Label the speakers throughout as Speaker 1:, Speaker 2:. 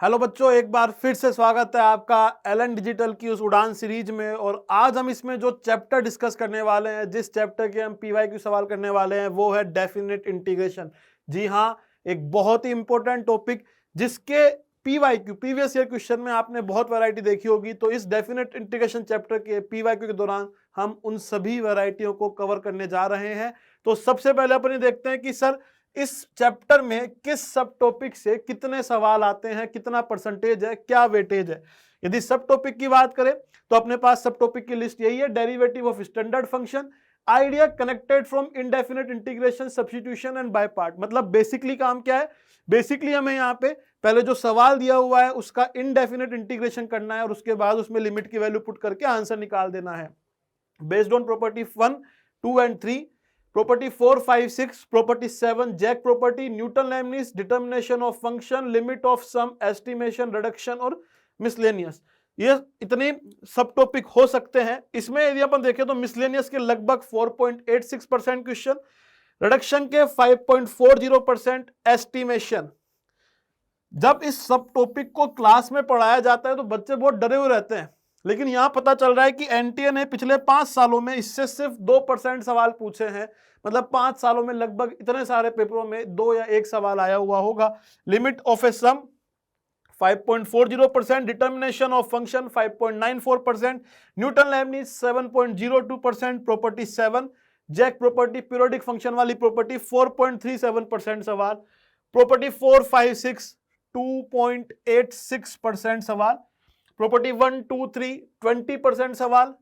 Speaker 1: Hello बच्चों, एक बार फिर से स्वागत है आपका एलन डिजिटल की उस उड़ान सीरीज में। और आज हम इसमें जो चैप्टर डिस्कस करने वाले हैं, जिस चैप्टर के हम पीवाईक्यू सवाल करने वाले हैं, वो है डेफिनेट इंटीग्रेशन। जी हाँ, एक बहुत ही इंपॉर्टेंट टॉपिक जिसके पीवाईक्यू प्रीवियस ईयर क्वेश्चन में आपने बहुत वैरायटी देखी होगी। तो इस डेफिनेट इंटीग्रेशन चैप्टर के पीवाईक्यू के दौरान हम उन सभी वैरायटियों को कवर करने जा रहे हैं। तो सबसे पहले अपन देखते हैं कि सर इस चैप्टर में किस सब टॉपिक से कितने सवाल आते हैं, कितना परसेंटेज है, क्या वेटेज है। यदि सब टॉपिक की बात करें तो अपने पास सब टॉपिक की लिस्ट यही है: derivative of standard function, idea connected from indefinite integration, substitution and by part. मतलब बेसिकली काम क्या है, बेसिकली हमें यहाँ पे पहले जो सवाल दिया हुआ है उसका इनडेफिनेट इंटीग्रेशन करना है और उसके बाद उसमें लिमिट की वैल्यू पुट करके आंसर निकाल देना है based on property 1, 2 and 3, property 4, 5, 6, property 7, jack property, Newton Leibniz, determination of function, limit of sum, estimation, reduction और मिसलेनियस। ये इतने सब टॉपिक हो सकते हैं। इसमें यदि अपन देखें तो मिसलेनियस के लगभग 4.86% क्वेश्चन, रिडक्शन के 5.40%, एस्टिमेशन। जब इस सब टॉपिक को क्लास में पढ़ाया जाता है तो बच्चे बहुत डरे हुए रहते हैं, लेकिन यहां पता चल रहा है कि एनटीए ने पिछले 5 सालों में इससे सिर्फ 2% सवाल पूछे हैं। मतलब 5 सालों में लगभग इतने सारे पेपरों में 2 या 1 सवाल आया हुआ होगा। Limit of a sum 5.40%, determination of function 5.94%, Newton Leibniz 7.02%, property 7, jack property periodic function वाली प्रॉपर्टी 4.37% सवाल, प्रॉपर्टी 4, 5, 6 2.86% सवाल, प्रॉपर्टी 1, 2, 3 20% सवाल,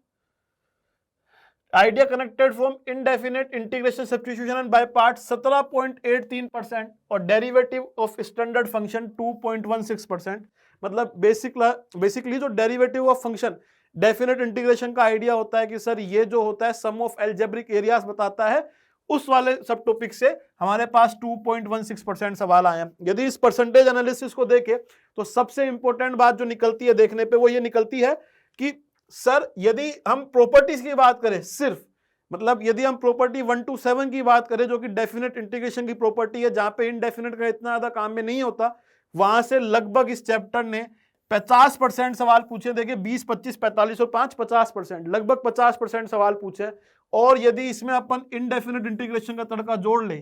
Speaker 1: idea connected from indefinite integration, substitution and by part 17.83% और डेरिवेटिव ऑफ स्टैंडर्ड फंक्शन 2.16%। मतलब बेसिकली जो derivative of function definite integration का idea होता है कि सर ये जो होता है सम ऑफ एल्जेब्रिक एरियाज बताता है, उस वाले सब टॉपिक से हमारे पास 2.16% सवाल आए हैं। यदि इस परसेंटेज एनालिसिस को देखें तो सबसे इंपॉर्टेंट बात जो निकलती है देखने पे वो ये निकलती है कि सर यदि हम प्रॉपर्टीज की बात करें, सिर्फ मतलब यदि हम प्रॉपर्टी 1 to 7 की बात करें जो कि डेफिनेट इंटीग्रेशन की प्रॉपर्टी है, जहां पे इनडेफिनेट का इतना ज्यादा काम में नहीं होता, वहां से लगभग इस चैप्टर ने 50% सवाल पूछे। देखिए 20, 25, 45 और 5 50%, लगभग 50% सवाल पूछे। और यदि इसमें अपन इनडेफिनेट इंटीग्रेशन का तड़का जोड़ ले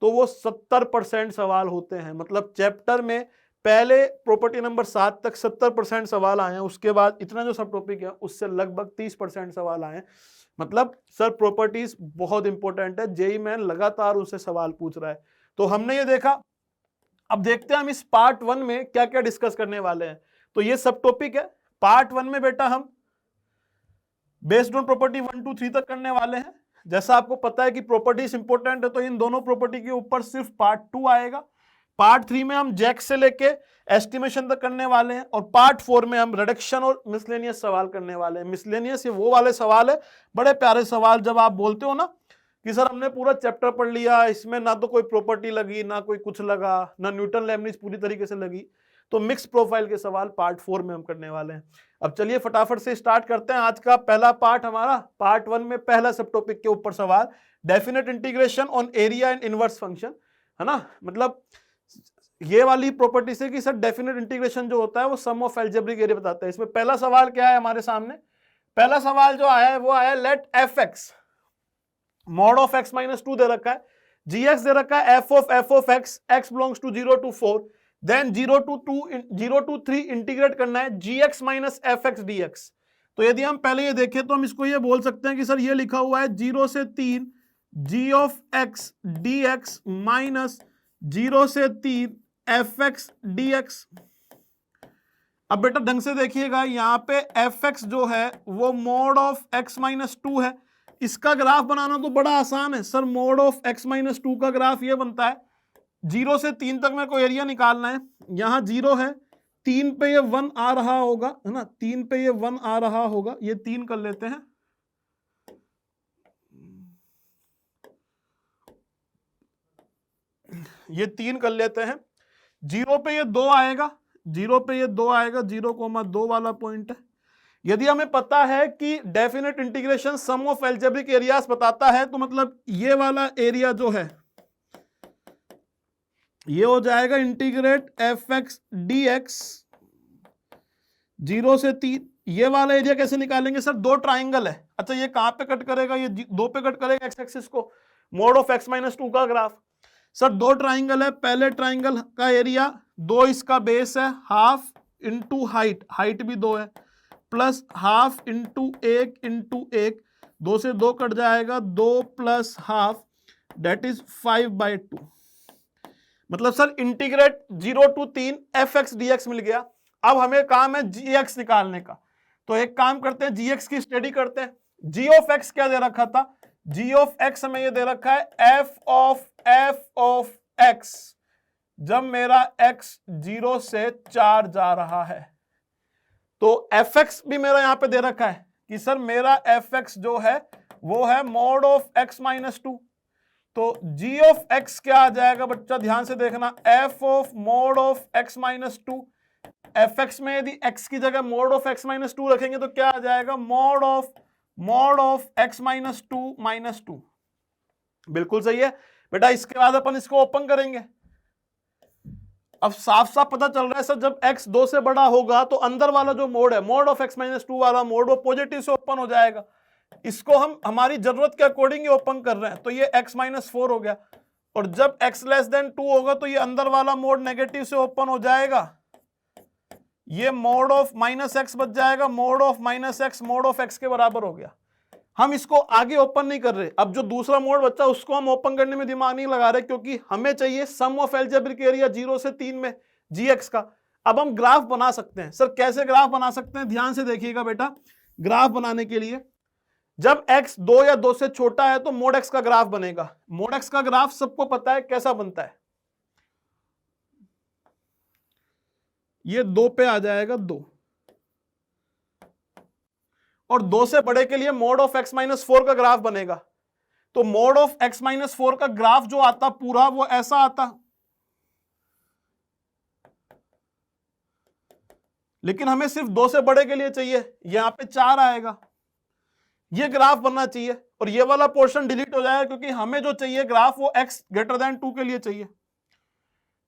Speaker 1: तो वो 70% सवाल होते हैं। मतलब चैप्टर में पहले प्रॉपर्टी नंबर 7 तक 70% सवाल आए हैं, उसके बाद इतना जो सब टॉपिक है उससे लगभग 30% सवाल आए हैं। मतलब सर प्रॉपर्टीज बहुत इंपॉर्टेंट है, जेईई मेन लगातार उससे सवाल पूछ रहा है। तो हमने ये देखा, अब देखते हैं हम इस पार्ट 1 में क्या क्या डिस्कस करने वाले हैं। तो ये सब टॉपिक है। पार्ट 1 में बेटा हम बेस्ड ऑन प्रॉपर्टी 1, 2, 3 तक करने वाले हैं। जैसा आपको पता है कि प्रॉपर्टीज इंपॉर्टेंट है, तो इन दोनों प्रॉपर्टी के ऊपर सिर्फ पार्ट 2 आएगा। पार्ट 3 में हम जैक से लेके एस्टिमेशन तक करने वाले हैं और पार्ट 4 में हम रिडक्शन और मिसलेनियस सवाल करने वाले हैं। मिसलेनियस ये वो वाले सवाल है, बड़े प्यारे सवाल, जब आप बोलते हो ना कि सर हमने पूरा चैप्टर पढ़ लिया, इसमें ना तो कोई प्रॉपर्टी लगी, ना कोई कुछ लगा, ना न्यूटन लेबनिज पूरी तरीके से लगी, तो मिक्स प्रोफाइल के सवाल पार्ट 4 में हम करने वाले हैं। अब चलिए फटाफट से स्टार्ट करते हैं। आज का पहला पार्ट हमारा पार्ट 1 में पहला सब टॉपिक के ऊपर सवाल, definite integration on area and inverse function, है ना। मतलब ये वाली प्रॉपर्टी से कि सर डेफिनेट इंटीग्रेशन जो होता है वो सम ऑफ एल्जेब्रिक एरिया बताता है। इसमें पहला सवाल क्या है हमारे सामने, पहला सवाल जो आया है वो आया let f x mod of x minus 2 दे रखा है, जी एक्स दे रखा है, f of x, x belongs to 0 to 4, then 0 to 3 integrate करना है g x minus f x d x. तो यदि हम पहले ये देखें तो हम इसको ये बोल सकते हैं कि सर ये लिखा हुआ है 0 से 3 g of x d x minus 0 से 3 एफ एक्स डी एक्स। अब बेटा ढंग से देखिएगा, यहाँ पे एफ एक्स जो है वो मोड ऑफ एक्स माइनस 2 है। इसका ग्राफ बनाना तो बड़ा आसान है sir, mode of x minus 2 का ग्राफ ये बनता है 0 से 3 तक मेरे को एरिया निकालना है। यहां 0 है, 3 पे ये 1 आ रहा होगा, है ना, 3 पे ये 1 आ रहा होगा, ये 3 कर लेते हैं, ये 3 कर लेते हैं। 0 पे ये 2 आएगा, 0 पे ये 2 आएगा, 0,2 वाला पॉइंट है। यदि हमें पता है कि definite integration sum of algebraic areas बताता है, तो मतलब ये वाला एरिया जो है ये हो जाएगा integrate F x d x 0 से 3। ये वाला एरिया कैसे निकालेंगे सर? दो ट्राइंगल है। अच्छा ये कहां पे कट करेगा? ये दो पे कट करेगा एक्स एक्सिस को, मोड ऑफ x माइनस 2 का ग्राफ। सर दो ट्राइंगल है, पहले ट्राइंगल का एरिया 2 इसका बेस है, हाफ इंटू हाइट, हाइट भी 2 है, प्लस हाफ इंटू 1 इंटू 1, 2 से 2 कट जाएगा, 2 प्लस हाफ दैट इज 5/2। मतलब sir integrate 0 to 3 f x d x मिल गया। अब हमें काम है जी एक्स निकालने का, तो एक काम करते हैं जी एक्स की स्टडी करते हैं। जी ऑफ एक्स क्या दे रखा था? जी ऑफ एक्स हमें ये दे रखा है एफ ऑफ एक्स जब मेरा x 0 से 4 जा रहा है। तो एफ एक्स भी मेरा यहां पे दे रखा है कि सर मेरा एफ एक्स जो है वो है मोड ऑफ x माइनस 2। तो g ऑफ x क्या आ जाएगा बच्चा? ध्यान से देखना, f of mode of x minus 2। F x में यदि x की जगह मोड ऑफ x माइनस 2 रखेंगे तो क्या आ जाएगा? Mode of x minus 2 minus 2। बिल्कुल सही है बेटा। इसके बाद अपन इसको ओपन करेंगे। अब साफ साफ पता चल रहा है सर जब x 2 से बड़ा होगा तो अंदर वाला जो मोड है, मोड ऑफ x माइनस 2 वाला मोड, वो पॉजिटिव से ओपन हो जाएगा। इसको हम हमारी जरूरत के अकॉर्डिंग ही ओपन कर रहे हैं, तो ये x माइनस 4 हो गया। और जब x लेस देन 2 होगा तो ये अंदर वाला मोड नेगेटिव से ओपन हो जाएगा, ये मोड ऑफ माइनस एक्स बच जाएगा, mode of minus x mode of x के बराबर हो गया। हम इसको आगे ओपन नहीं कर रहे। अब जो दूसरा मोड बचा उसको हम ओपन करने में दिमाग नहीं लगा रहे, क्योंकि हमें चाहिए सम ऑफ अलजेब्रिक एरिया 0 से 3 में जी एक्स का। अब हम ग्राफ बना सकते हैं। सर कैसे ग्राफ बना सकते हैं? ध्यान से देखिएगा बेटा। ग्राफ बनाने के लिए जब x 2 या 2 से छोटा है तो मोड x का ग्राफ बनेगा। मोड x का ग्राफ सबको पता है कैसा बनता है, ये 2 पे आ जाएगा 2, और 2 से बड़े के लिए मोड ऑफ x माइनस 4 का ग्राफ बनेगा। तो मोड ऑफ x माइनस 4 का ग्राफ जो आता पूरा वो ऐसा आता, लेकिन हमें सिर्फ 2 से बड़े के लिए चाहिए, यहां पे 4 आएगा। ये ग्राफ बनना चाहिए और ये वाला पोर्शन डिलीट हो जाएगा, क्योंकि हमें जो चाहिए ग्राफ वो x ग्रेटर देन 2 के लिए चाहिए।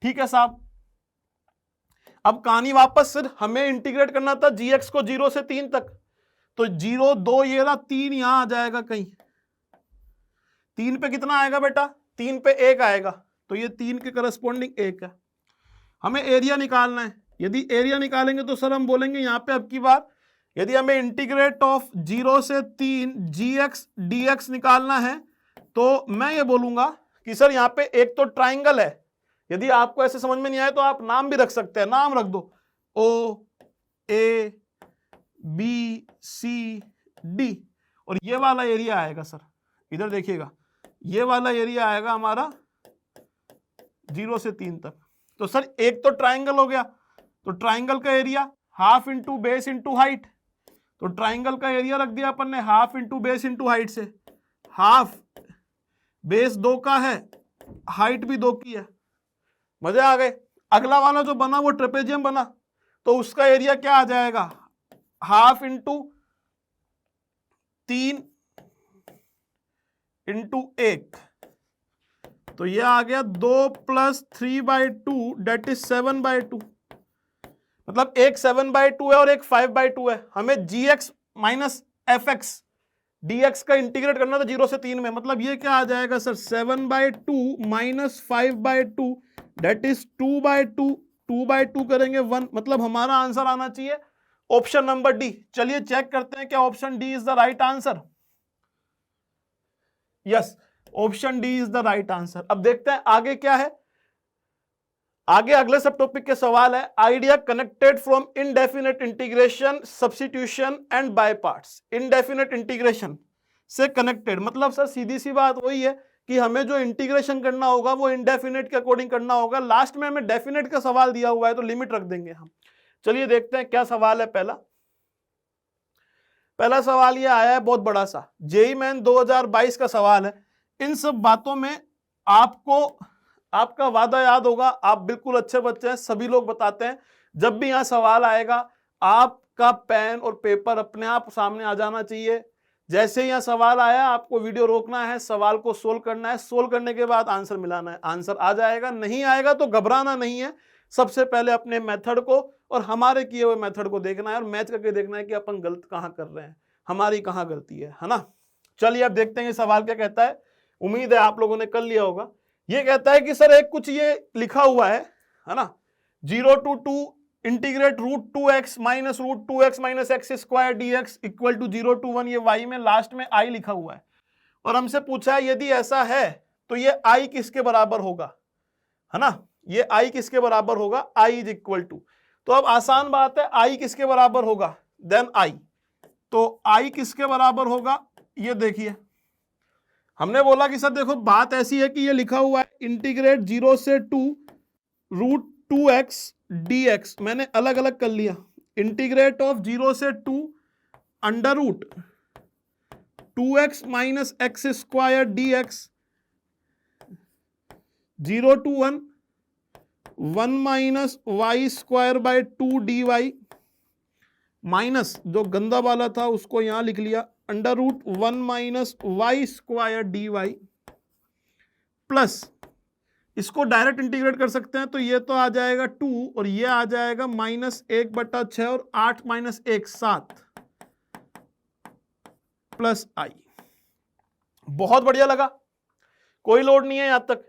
Speaker 1: ठीक है साहब। अब कहानी वापस, सिर्फ हमें इंटीग्रेट करना था gx को 0 से 3 तक। तो 0 2 ये रहा, 3 यहां आ जाएगा कहीं। 3 पे कितना आएगा बेटा? 3 पे 1 आएगा, तो ये 3 के करस्पॉन्डिंग 1 है। हमें एरिया निकालना है। यदि एरिया निकालेंगे तो सर हम बोलेंगे यहां पे अब की बार यदि हमें इंटीग्रेट ऑफ 0 से 3 gx dx निकालना है तो मैं ये बोलूंगा कि सर यहां पे एक तो ट्राइंगल है। यदि आपको ऐसे समझ में नहीं आए तो आप नाम भी रख सकते हैं, नाम रख दो O A B C D, और ये वाला एरिया आएगा सर, इधर देखिएगा, ये वाला एरिया आएगा हमारा 0 से 3 तक। तो सर एक तो ट्राइंगल हो गया, तो ट्राइंगल का area half into base into height. तो ट्राइंगल का एरिया रख दिया अपन ने half into base into height से। हाफ बेस 2 का है, हाइट भी 2 की है। मजे आ गए। अगला वाला जो बना वो ट्रेपेजियम बना, तो उसका एरिया क्या आ जाएगा? हाफ इंटू 3 इंटू 1, तो ये आ गया 2 प्लस 3/2 डेट इज 7/2। मतलब एक 7/2 है और एक 5/2 है। हमें gx minus f x dx का इंटीग्रेट करना था 0 से 3 में। मतलब ये क्या आ जाएगा सर? 7/2 minus 5/2 date is 2/2। 2/2 करेंगे 1, मतलब हमारा आंसर आना चाहिए ऑप्शन नंबर डी। चलिए चेक करते हैं क्या option D is the right answer. Yes, option D is the right answer. अब देखते हैं आगे क्या है। आगे अगले सब टॉपिक के सवाल है idea connected from indefinite integration, substitution and by parts. Indefinite integration से कनेक्टेड मतलब सर सीधी सी बात वही है कि हमें जो इंटीग्रेशन करना होगा वो इनडेफिनेट के अकॉर्डिंग करना होगा। लास्ट में हमें डेफिनेट का सवाल दिया हुआ है तो लिमिट रख देंगे हम। चलिए देखते हैं क्या सवाल है। पहला सवाल ये आया है बहुत बड़ा सा, जेईई मेन 2022 का सवाल है। इन सब बातों में आपको आपका वादा याद होगा, आप बिल्कुल अच्छे बच्चे हैं, सभी लोग बताते हैं जब भी यहाँ सवाल आएगा आपका पेन और पेपर अपने आप सामने आ जाना चाहिए। जैसे यहाँ सवाल आया आपको वीडियो रोकना है, सवाल को सोल्व करना है, सोल्व करने के बाद आंसर मिलाना है। आंसर आ जाएगा, नहीं आएगा तो घबराना नहीं है। सबसे पहले अपने मेथड को और हमारे किए हुए मेथड को देखना है और मैच करके देखना है कि अपन गलत कहाँ कर रहे हैं, हमारी कहाँ गलती है ना। चलिए अब देखते हैं ये सवाल क्या कहता है। उम्मीद है आप लोगों ने कर लिया होगा। ये कहता है कि सर एक कुछ ये लिखा हुआ है ना, 0 to 2 integrate √2x minus √2x minus x square dx equal to 0 to 1। ये y में लास्ट में i लिखा हुआ है और हमसे पूछा है यदि ऐसा है तो ये i किसके बराबर होगा, है ना। ये i किसके बराबर होगा, i इज इक्वल टू, तो अब आसान बात है i किसके बराबर होगा, देन i, तो i किसके बराबर होगा ये देखिए। हमने बोला कि सर देखो बात ऐसी है कि ये लिखा हुआ है इंटीग्रेट 0 से 2 √2x dx, मैंने अलग अलग कर लिया। इंटीग्रेट ऑफ 0 से 2 under root 2x minus x square dx 0 to 1 minus y square by 2 dy minus जो गंदा वाला था उसको यहां लिख लिया under root 1 minus y square dy plus इसको डायरेक्ट इंटीग्रेट कर सकते हैं तो ये तो आ जाएगा 2 और ये आ जाएगा -1/6 और 8 माइनस 1 7 प्लस i। बहुत बढ़िया लगा, कोई लोड नहीं है यहां तक।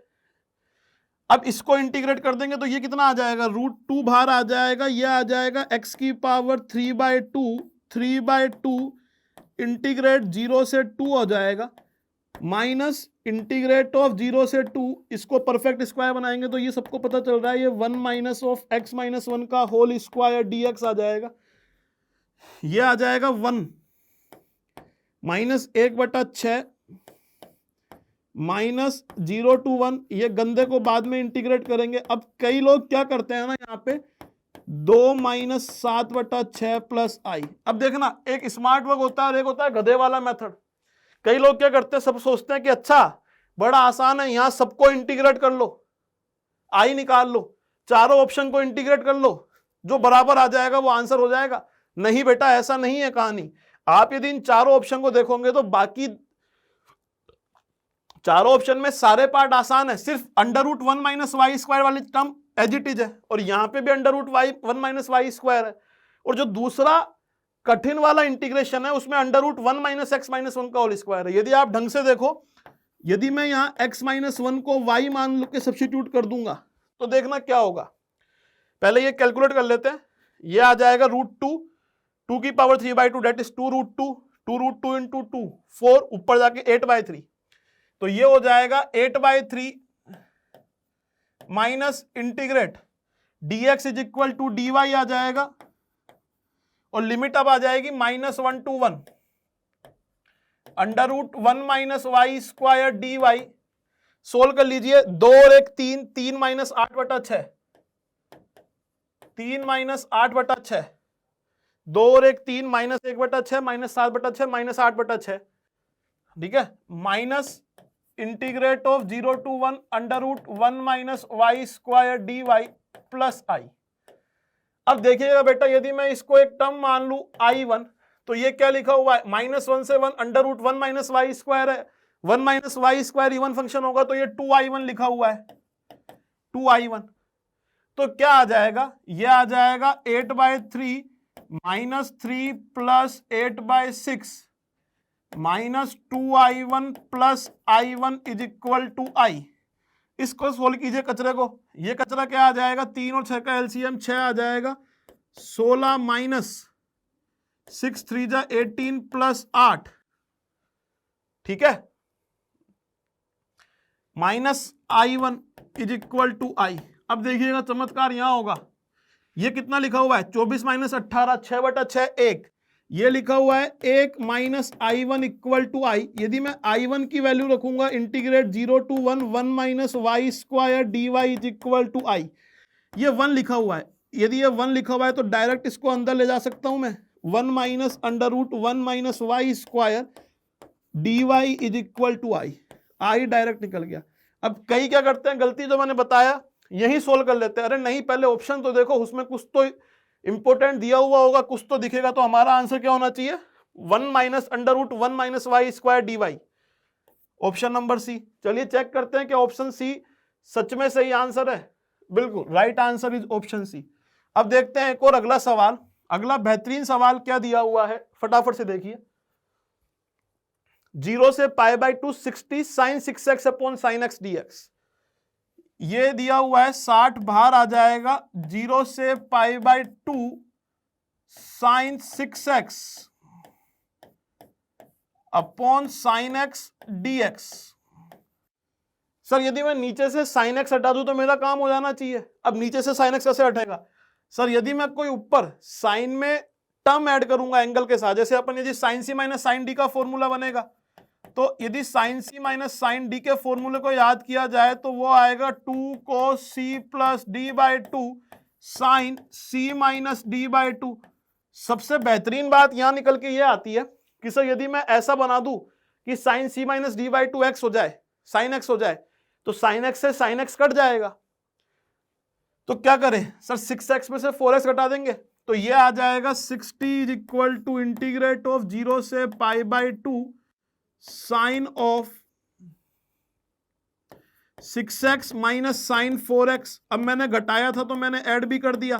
Speaker 1: अब इसको इंटीग्रेट कर देंगे तो ये कितना आ जाएगा, √2 बाहर आ जाएगा, ये आ जाएगा x की पावर 3/2 इंटीग्रेट 0 से 2 हो जाएगा माइनस इंटीग्रेट ऑफ 0 से 2, इसको परफेक्ट स्क्वायर बनाएंगे तो ये सबको पता चल रहा है ये 1 माइनस ऑफ x माइनस 1 का होल स्क्वायर dx आ जाएगा। ये आ जाएगा 1 माइनस 1/6 माइनस 0 to 1, ये गंदे को बाद में इंटीग्रेट करेंगे। अब कई लोग क्या करते हैं ना यहाँ पे 2 माइनस 7/6 प्लस i। अब देखना एक स्मार्ट वर्क होता है और एक होता है गधे वाला मेथड। कई लोग क्या करते हैं, सब सोचते हैं कि अच्छा बड़ा आसान है, यहां सबको इंटीग्रेट कर लो, i निकाल लो, चारों ऑप्शन को इंटीग्रेट कर लो, जो बराबर आ जाएगा वो आंसर हो जाएगा। नहीं बेटा, ऐसा नहीं है कहानी। आप यदि इन चारों ऑप्शन को देखोगे तो बाकी चारों ऑप्शन में सारे पार्ट आसान है, सिर्फ under root 1 minus y square वाली टर्म एज इट इज है और यहां पे भी under root 1 minus y square है। और जो दूसरा कठिन वाला इंटीग्रेशन है उसमें under root 1 minus x minus 1 का होल स्क्वायर है। यदि आप ढंग से देखो, यदि मैं यहां x माइनस 1 को y मान लो के सब्स्टिट्यूट कर दूंगा तो देखना क्या होगा। पहले ये कैलकुलेट कर लेते हैं। ये आ जाएगा √2 की पावर 3/2 डेट इज 2√2 इंटू 2 4 ऊपर जाके 8/3, तो ये हो जाएगा 8/3 minus integrate dx is equal to dy आ जाएगा और लिमिट अब आ जाएगी -1 to 1 under root 1 minus y square dy। Solve कर लीजिए, 2 और 1 3, 3 माइनस 8/6, 3 माइनस 8/6, 2 और 1 3 माइनस 1/6 माइनस 7/6 माइनस 8/6, ठीक है, minus integrate of 0 to 1 under root 1 minus y square dy plus i। अब देखिएगा बेटा, यदि मैं इसको एक टर्म मान लू i1 तो ये क्या लिखा हुआ है, -1 से 1 under root 1 minus y square है, 1 minus y square even function होगा तो ये 2i1 लिखा हुआ है, 2i1। तो क्या आ जाएगा, ये आ जाएगा 8/3 minus 3 plus 8/6 minus 2i1 plus i1 is equal to i। इसको सोल्व कीजिए कचरे को, ये कचरा क्या आ जाएगा, 3 और 6 का एलसीएम 6 आ जाएगा, 16 माइनस 6 3 जा 18 प्लस 8, ठीक है, minus i1 is equal to i। अब देखिएगा चमत्कार यहां होगा, ये कितना लिखा हुआ है 24 माइनस 18 6/6 1, ये लिखा हुआ है 1 minus i1 equal to i। यदि मैं i1 की वैल्यू रखूंगा integrate 0 to 1 minus y square dy is equal to i, ये 1 लिखा हुआ है। यदि ये 1 लिखा हुआ है तो डायरेक्ट इसको अंदर ले जा सकता हूं मैं, 1 minus under root 1 minus y square dy is equal to i direct निकल गया। अब कई क्या करते हैं, गलती जो मैंने बताया यही सोल्व कर लेते हैं। अरे नहीं, पहले ऑप्शन तो देखो, उसमें कुछ तो इंपोर्टेंट दिया हुआ होगा, कुछ तो दिखेगा, तो हमारा आंसर क्या होना चाहिए, 1 minus under root 1 minus y square d y, option number C. चलिए चेक करते हैं कि ऑप्शन सी सच में सही आंसर है। बिल्कुल right answer is option C. अब देखते हैं एक और अगला सवाल, अगला बेहतरीन सवाल क्या दिया हुआ है, फटाफट से देखिए। 0 से pi by 2 60 sine 6x upon sine x dx, ये दिया हुआ है 60 बाहर आ जाएगा 0 से pi by 2 sine 6x upon sine x dx। Sir यदि मैं नीचे से साइन एक्स हटा दूं तो मेरा काम हो जाना चाहिए। अब नीचे से साइन एक्स कैसे हटेगा? सर यदि मैं कोई ऊपर साइन में टर्म ऐड करूंगा एंगल के साथ, जैसे अपन यदि sign c minus sine d का फॉर्मूला बनेगा, तो यदि sign c minus sine D के फॉर्मूले को याद किया जाए तो वो आएगा 2 cos c plus d by 2 sine c minus d by 2। सबसे बेहतरीन बात यहां निकल के ये आती है कि सर यदि मैं ऐसा बना दूं कि sine c minus d by 2 x हो जाए, साइन एक्स हो जाए, तो साइन एक्स से साइन एक्स कट जाएगा। तो क्या करें सर, 6x में से 4x घटा देंगे तो ये आ जाएगा 60 is equal to integrate of 0 से pi by 2 sine of 6x minus sine 4x। अब मैंने घटाया था तो मैंने ऐड भी कर दिया।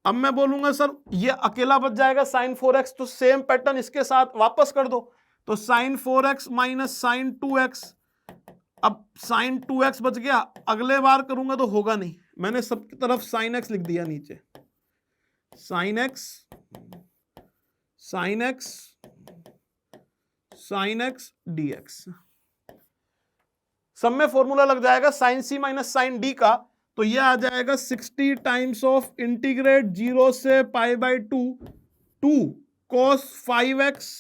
Speaker 1: अब मैं बोलूंगा सर ये अकेला बच जाएगा साइन 4x, तो सेम पैटर्न इसके साथ वापस कर दो, तो sign 4x minus sign 2x। अब साइन 2x बच गया, अगले बार करूंगा तो होगा नहीं, मैंने सबकी तरफ साइन x लिख दिया नीचे, sine x sine x sine x dx। सब में फॉर्मूला लग जाएगा sine c minus sine d का, तो ये आ जाएगा 60 टाइम्स ऑफ इंटीग्रेट 0 से pi by 2 cos 5x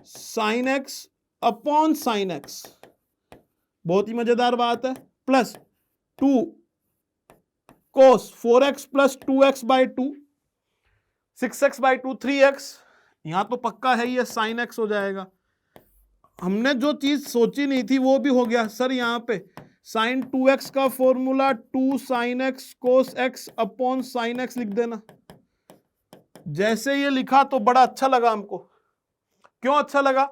Speaker 1: sine x upon sine x, बहुत ही मजेदार बात है, plus 2 cos 4x plus 2x by 2, 6x by 2 3x, यहां तो पक्का है ये साइन x हो जाएगा। हमने जो चीज सोची नहीं थी वो भी हो गया सर। यहां पे साइन 2x का formula 2 sine x cos x upon sine x लिख देना। जैसे ये लिखा तो बड़ा अच्छा लगा हमको। क्यों अच्छा लगा?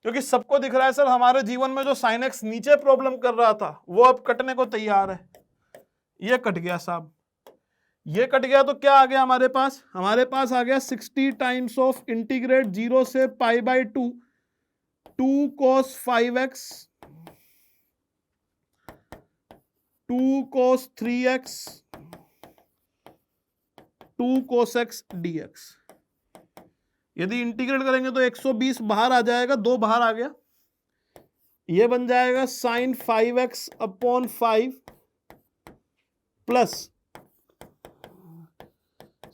Speaker 1: क्योंकि सबको दिख रहा है सर हमारे जीवन में जो साइन एक्स नीचे प्रॉब्लम कर रहा था वो अब कटने को तैयार है। ये कट गया साहब, ये कट गया तो क्या आ गया हमारे पास? हमारे पास आ गया 60 टाइम्स ऑफ इंटीग्रेट 0 से pi by 2 cos 5x 2 cos 3x 2 cos x dx। यदि इंटीग्रेट करेंगे तो 120 बाहर आ जाएगा, 2 बाहर आ गया, ये बन जाएगा sine 5x upon 5 plus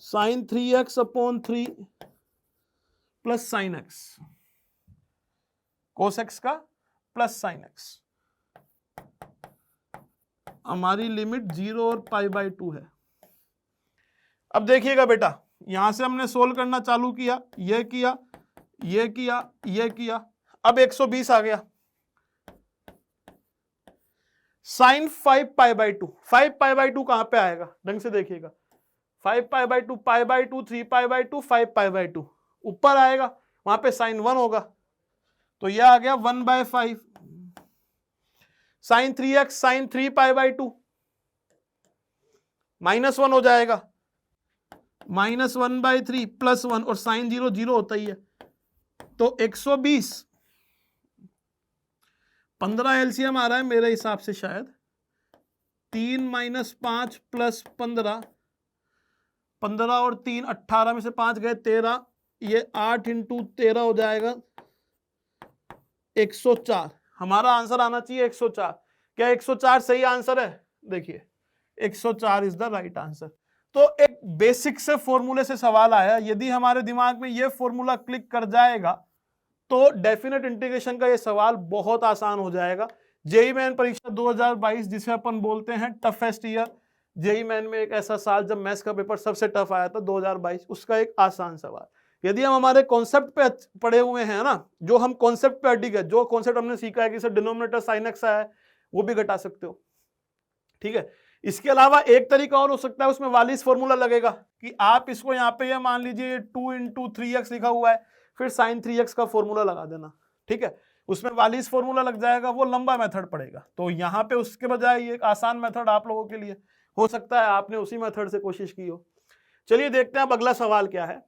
Speaker 1: sine 3x upon 3 plus sine x, cos x का प्लस साइन x। हमारी लिमिट 0 और पाई बाई 2 है। अब देखिएगा बेटा, यहां से हमने सोल्व करना चालू किया, ये किया, ये किया, ये किया, अब 120 आ गया। Sine 5 pi by 2, 5 pi by 2 कहां पे आएगा ढंग से देखिएगा, 5 pi by 2 pi by 2 3 pi by 2 5 pi by 2 ऊपर आएगा, वहां पे साइन 1 होगा, तो यह आ गया 1 by 5 sine 3x sine 3 pi by 2 minus 1 हो जाएगा, माइनस 1 बाई 3 प्लस 1 और साइन 0 0 होता ही है, तो 120 15 एलसीएम आ रहा है मेरे हिसाब से शायद, 3 माइनस 5 प्लस 15, 15 और 3 18 में से 5 गए 13, ये 8 इंटू 13 हो जाएगा 104। हमारा आंसर आना चाहिए 104। क्या 104 सही आंसर है? देखिए 104 इज द राइट आंसर। तो एक बेसिक से फॉर्मूले से सवाल आया, यदि हमारे दिमाग में ये फॉर्मूला क्लिक कर जाएगा तो डेफिनेट इंटीग्रेशन का ये सवाल बहुत आसान हो जाएगा। जेईई मेन परीक्षा 2022 जिसे अपन बोलते हैं टफेस्ट ईयर, जेईई मेन में एक ऐसा साल जब मैथ्स का पेपर सबसे टफ आया था 2022, उसका एक आसान सवाल। यदि हम हमारे कॉन्सेप्ट पे पढ़े हुए हैं ना, जो हम कॉन्सेप्ट पे अडिग है, जो कॉन्सेप्ट हमने सीखा है कि सर डिनोमिनेटर साइन एक्स आया है, वो भी घटा सकते हो, ठीक है। इसके अलावा एक तरीका और हो सकता है, उसमें वालिस फॉर्मूला लगेगा कि आप इसको यहाँ पे ये मान लीजिए 2 इंटू 3x लिखा हुआ है, फिर sin 3x का फॉर्मूला लगा देना, ठीक है। उसमें वालिस फॉर्मूला लग जाएगा, वो लंबा मेथड पड़ेगा। तो यहाँ पे उसके बजाय ये एक आसान मेथड आप लोगों के लिए, हो सकता है आपने उसी मेथड से कोशिश की हो। चलिए देखते हैं अब अगला सवाल क्या है।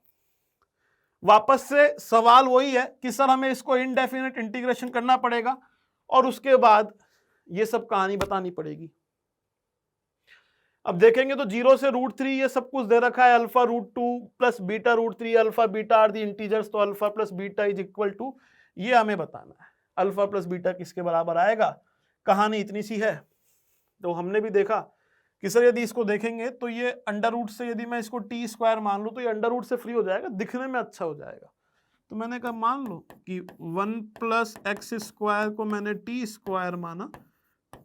Speaker 1: वापस से सवाल वही है कि सर हमें इसको इनडेफिनेट इंटीग्रेशन करना पड़ेगा और उसके बाद ये सब कहानी बतानी पड़ेगी। अब देखेंगे तो 0 से √3 ये सब कुछ दे रखा है, alpha √2 plus beta √3, alpha beta are the integers, तो alpha plus beta is equal to, ये हमें बताना है अल्फा प्लस बीटा किसके बराबर आएगा। कहानी इतनी सी है। तो हमने भी देखा कि सर यदि इसको देखेंगे तो ये अंडर रूट से यदि मैं इसको टी स्क्वायर मान लूं तो ये अंडर रूट से फ्री हो जाएगा, दिखने में अच्छा हो जाएगा। तो मैंने कहा मान लो कि 1 प्लस एक्स स्क्वायर को मैंने टी स्क्वायर माना,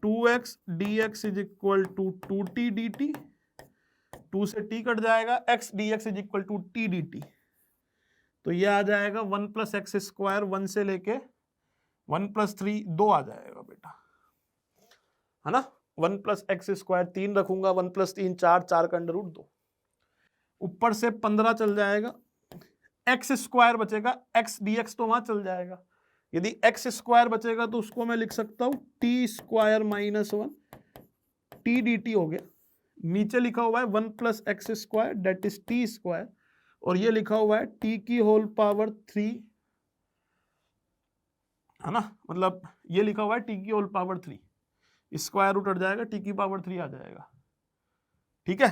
Speaker 1: 2x dx is equal to 2t dt, 2 से t कट जाएगा, x dx is equal to t dt। तो ये आ जाएगा 1 प्लस एक्स स्क्वायर 1 से लेके 1 प्लस 3 2 आ जाएगा बेटा, है ना। 1 प्लस एक्स स्क्वायर 3 रखूंगा, 1 प्लस 3 4, 4 का अंडर रूट 2, ऊपर से 15 चल जाएगा, एक्स स्क्वायर बचेगा, एक्स dx तो वहां चल जाएगा। यदि एक्स स्क्वायर बचेगा तो उसको मैं लिख सकता हूं T square minus 1 t d t हो गया। नीचे लिखा हुआ है 1 plus x square that is T square, और ये लिखा हुआ है टी की होल पावर 3, है ना। मतलब ये लिखा हुआ है टी की होल पावर 3, स्क्वायर रूट हट जाएगा, टी की पावर 3 आ जाएगा, ठीक है,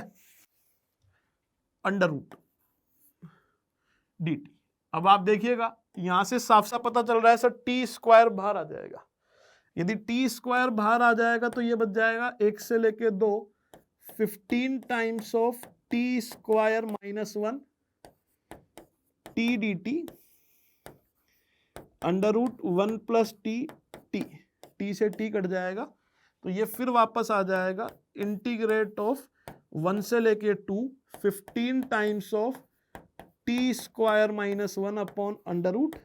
Speaker 1: अंडर रूट डी टी। अब आप देखिएगा यहां से साफ साफ पता चल रहा है सर टी स्क्वायर बाहर आ जाएगा। यदि टी स्क्वायर बाहर आ जाएगा तो ये बच जाएगा 1 से लेके 2, 15 times of t square minus 1 t d t under root 1 plus t t, t से टी कट जाएगा, तो ये फिर वापस आ जाएगा इंटीग्रेट ऑफ 1 से लेके 2, 15 times of t square minus 1 upon under root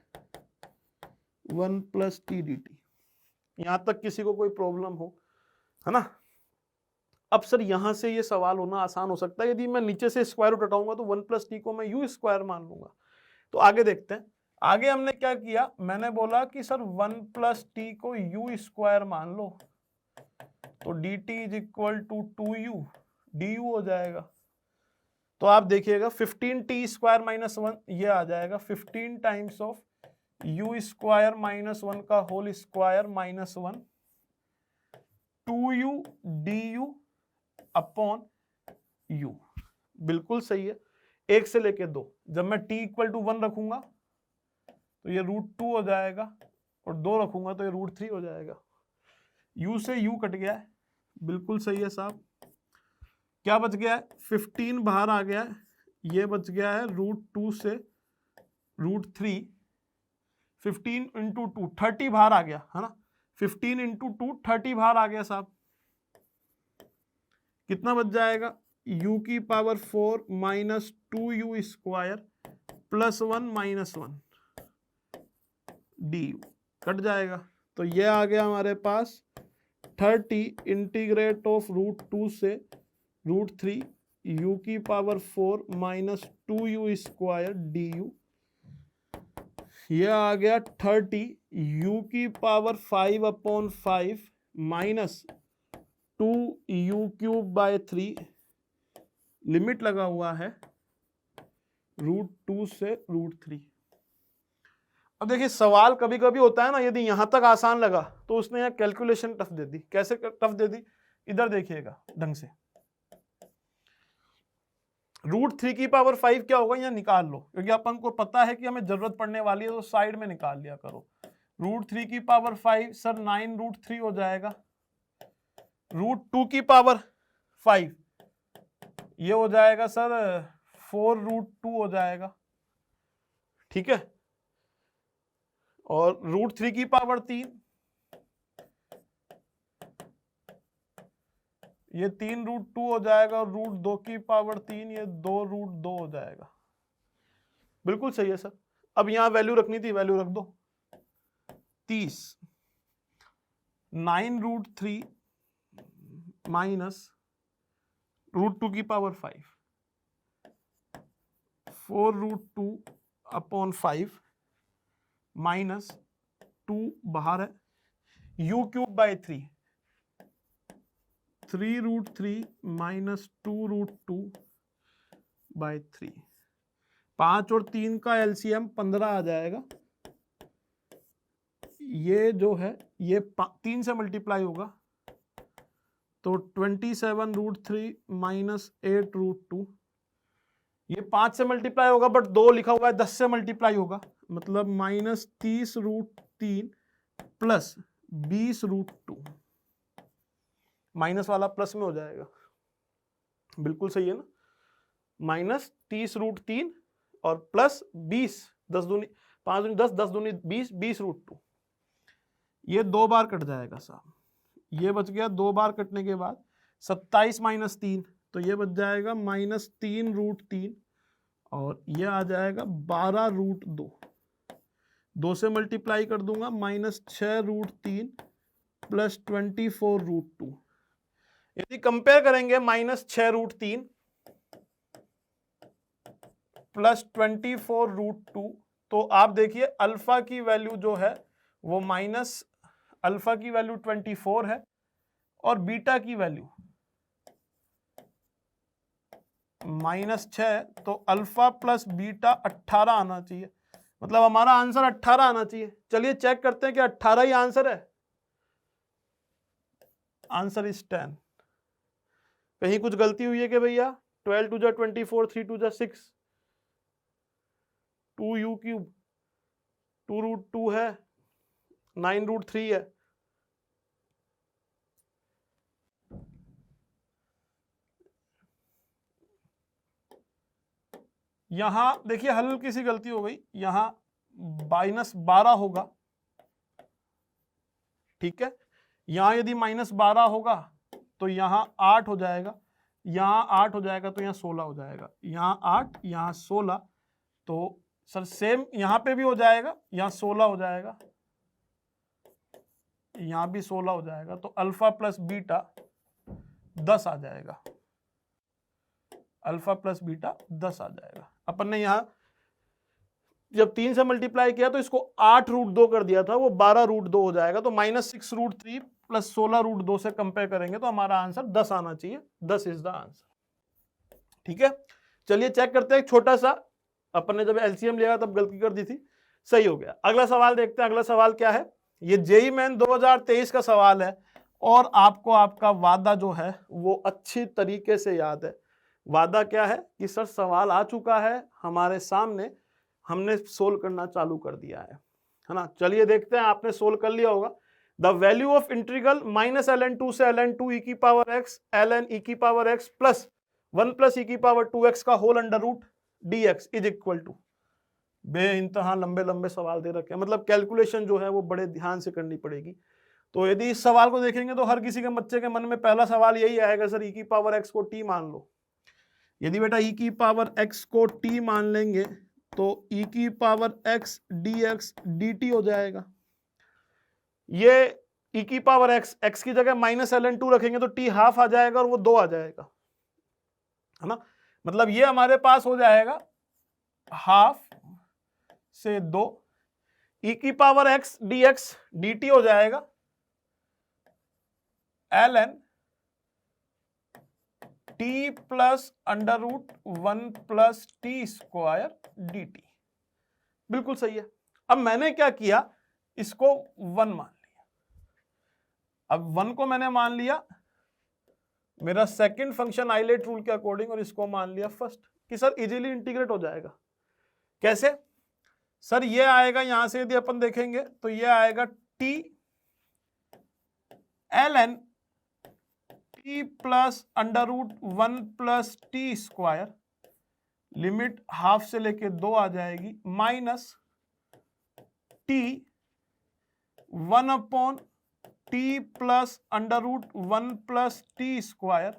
Speaker 1: 1 plus t d t. यहां तक किसी को कोई प्रॉब्लम हो, है ना। अब सर यहां से ये सवाल होना आसान हो सकता है, यदि मैं नीचे से स्क्वायर रूट हटाऊंगा तो 1 प्लस टी को मैं यू स्क्वायर मान लूंगा। तो आगे देखते हैं, आगे हमने क्या किया, मैंने बोला कि सर 1 प्लस टी को यू स्क्वायर मान लो, तो d t is equal to 2u d u हो जाएगा। तो आप देखिएगा 15 टी स्क्वायर माइनस 1 ये आ जाएगा 15 times of u square minus 1 का whole square minus 1 2u d u upon u। बिल्कुल सही है, 1 से लेके 2, जब मैं t इक्वल टू 1 रखूंगा तो ये √2 हो जाएगा, और 2 रखूंगा तो ये √3 हो जाएगा। u से u कट गया है, बिल्कुल सही है साहब। क्या बच गया है, 15 बाहर आ गया है, ये बच गया है √2 से √3, 15 इंटू 2 30 बाहर आ गया, है ना। 15 इंटू 2 30 बाहर आ गया साहब, कितना बच जाएगा, u की power 4 minus 2u square plus 1 minus 1 D you cut जाएगा। तो ये आ गया हमारे पास 30 इंटीग्रेट ऑफ √2 से √3 u की power 4 minus 2u square D you. ये आ गया 30 u की power 5 upon 5 minus 2u cube by 3, limit लगा हुआ है √2 से √3। अब देखिए सवाल कभी कभी होता है ना, यदि यहां तक आसान लगा तो उसने यहाँ कैलकुलेशन टफ दे दी। कैसे टफ दे दी, इधर देखिएगा ढंग से, √3 की पावर 5 क्या होगा, यहाँ निकाल लो, क्योंकि अपन को पता है कि हमें जरूरत पड़ने वाली है, तो साइड में निकाल लिया करो। √3 की पावर 5 सर 9√3 हो जाएगा, √2 की पावर 5 ये हो जाएगा सर 4√2 हो जाएगा, ठीक है। और √3 की पावर 3 ये 3√2 हो जाएगा, और √2 की पावर 3 ये 2√2 हो जाएगा। बिल्कुल सही है सर। अब यहां वैल्यू रखनी थी, वैल्यू रख दो 30, 9√3 माइनस √2 की पावर 5, 4√2 अपॉन 5 माइनस 2 बाहर है, u cube by 3, 3√3 minus 2√2 by 3। 5 और 3 का एलसीएम 15 आ जाएगा। ये जो है ये 3 से मल्टीप्लाई होगा तो 27√3 माइनस 8√2। ये 5 से मल्टीप्लाई होगा बट 2 लिखा हुआ है, 10 से मल्टीप्लाई होगा, मतलब माइनस 30√3 प्लस 20√2। माइनस वाला प्लस में हो जाएगा, बिल्कुल सही है ना। माइनस 30√3 और प्लस 20, 10 दूनी 5 दूनी 10, 10 दूनी 20, 20√2। ये 2 बार कट जाएगा साहब, ये बच गया 2 बार कटने के बाद 27 माइनस 3, तो ये बच जाएगा माइनस 3√3 और ये आ जाएगा 12√2। 2 से मल्टीप्लाई कर दूंगा, माइनस 6√3 प्लस 24√2। यदि कंपेयर करेंगे माइनस 6√3 प्लस 24√2, तो आप देखिए अल्फा की वैल्यू जो है वो माइनस, अल्फा की वैल्यू 24 है और बीटा की वैल्यू माइनस 6, तो अल्फा प्लस बीटा 18 आना चाहिए, मतलब हमारा आंसर 18 आना चाहिए। चलिए चेक करते हैं कि 18 ही आंसर है। Answer is 10। कहीं कुछ गलती हुई है कि भैया? 12 2 जा 24, 3 2 जा 6, 2u क्यूब 2√2 है, 9√3 है। यहां देखिए हल्की सी गलती हो गई, यहां -12 होगा, ठीक है। यहां यदि -12 होगा तो यहां 8 हो जाएगा, यहां 8 हो जाएगा तो यहां 16 हो जाएगा, यहां 8 यहां 16, तो सर सेम यहां पे भी हो जाएगा, यहां 16 हो जाएगा, यहां भी 16 हो जाएगा, तो अल्फा प्लस बीटा 10 आ जाएगा, अल्फा प्लस बीटा 10 आ जाएगा। अपन ने यहां जब 3 से मल्टीप्लाई किया तो इसको 8√2 कर दिया था, वो 12√2 हो जाएगा, तो -6√3 प्लस 16√2 से कंपेयर करेंगे तो हमारा आंसर 10 आना चाहिए। 10 इज द आंसर, ठीक है। चलिए चेक करते हैं, छोटा सा अपन ने जब एलसीएम लिया तब गलती कर दी थी, सही हो गया। अगला सवाल देखते हैं, अगला सवाल क्या है। ये जेईई मेन 2023 का सवाल है और आपको आपका वादा जो है वो अच्छी तरीके से याद है। वादा क्या है कि सर सवाल आ चुका है हमारे सामने, हमने सोल्व करना चालू कर दिया है ना। चलिए देखते हैं, आपने सोल्व कर लिया होगा। The value of integral -ln2 से ln2 e की पावर x ln e की power x plus 1 plus e की पावर 2x का whole under root dx is equal to. बेइंतहा लंबे लंबे सवाल दे रखे हैं, मतलब कैलकुलेशन जो है वो बड़े ध्यान से करनी पड़ेगी। तो यदि इस सवाल को देखेंगे तो हर किसी के बच्चे के मन में पहला सवाल यही आएगा, सर e की पावर x को t मान लो। यदि बेटा e की पावर x को t मान लेंगे तो e की पावर x dx dt हो जाएगा। ये e की पावर x की जगह -ln2 रखेंगे तो t हाफ आ जाएगा और वो 2 आ जाएगा, है ना। मतलब ये हमारे पास हो जाएगा हाफ से 2, e की पावर x dx dt हो जाएगा ln t plus under root 1 plus t square dt। बिल्कुल सही है। अब मैंने क्या किया, इसको 1 मान लिया। अब 1 को मैंने मान लिया मेरा सेकंड फंक्शन आइलेट रूल के अकॉर्डिंग, और इसको मान लिया फर्स्ट, कि सर इजीली इंटीग्रेट हो जाएगा। कैसे? सर ये आएगा यहां से, यदि अपन देखेंगे तो ये आएगा t ln t plus under root 1 plus t square, limit half से लेके 2 आ जाएगी, माइनस t 1 अपॉन t plus under root 1 plus t square,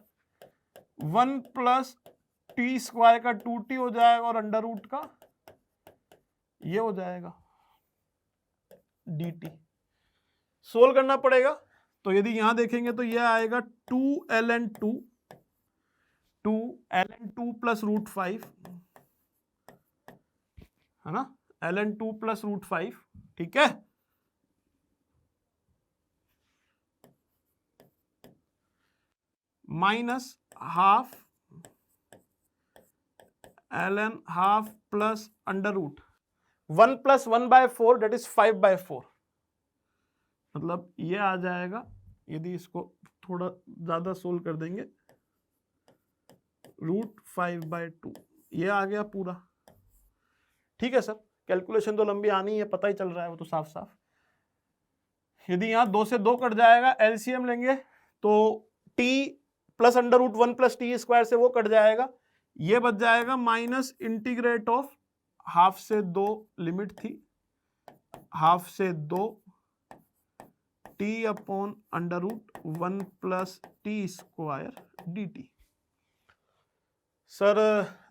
Speaker 1: 1 plus t square का 2t हो जाएगा और अंडर रूट का ये हो जाएगा dt। सोल्व करना पड़ेगा। तो यदि यहां देखेंगे तो यह आएगा 2ln2 प्लस √5, है ना, ln2 प्लस √5 ठीक है, minus half ln half plus under root 1 + 1/4 that is 5/4, मतलब ये आ जाएगा, यदि इसको थोड़ा ज्यादा सोल्व कर देंगे, √5/2, ये आ गया पूरा। ठीक है सर, कैलकुलेशन तो लंबी आनी है, पता ही चल रहा है वो तो साफ साफ। यदि यहाँ 2 से 2 कट जाएगा, एलसीएम लेंगे तो t plus under root 1 + t² से वो कट जाएगा, ये बच जाएगा माइनस इंटीग्रेट ऑफ हाफ से 2, लिमिट थी हाफ से 2 t/√1 + t² dt। सर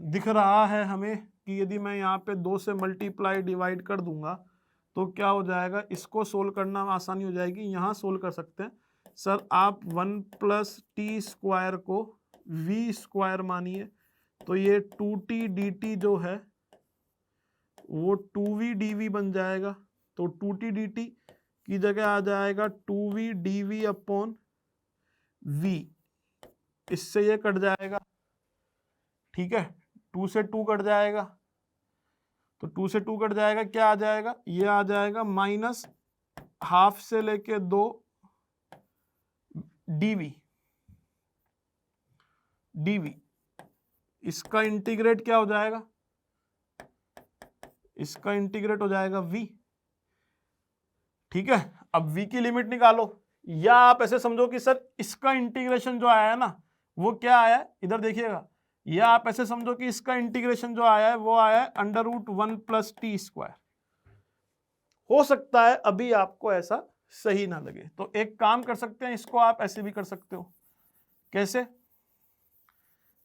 Speaker 1: दिख रहा है हमें कि यदि मैं यहाँ पे 2 से मल्टीप्लाई डिवाइड कर दूंगा तो क्या हो जाएगा, इसको सोल्व करना आसानी हो जाएगी, यहाँ सोल्व कर सकते हैं। सर आप 1 + t² को v² मानिए, तो ये 2t dt जो है वो 2v dv बन जाएगा, तो 2t dt की जगह आ जाएगा 2v dv/v, इससे ये कट जाएगा। ठीक है, 2 से 2 कट जाएगा, तो 2 से 2 कट जाएगा, क्या आ जाएगा, ये आ जाएगा माइनस हाफ से लेके 2 dv, इसका इंटीग्रेट क्या हो जाएगा, इसका इंटीग्रेट हो जाएगा v। ठीक है, अब v की लिमिट निकालो, या आप ऐसे समझो कि सर इसका इंटीग्रेशन जो आया है ना वो क्या आया है, इधर देखिएगा, या आप ऐसे समझो कि इसका इंटीग्रेशन जो आया है वो आया है √1 + t²। हो सकता है अभी आपको ऐसा सही ना लगे, तो एक काम कर सकते हैं, इसको आप ऐसे भी कर सकते हो। कैसे,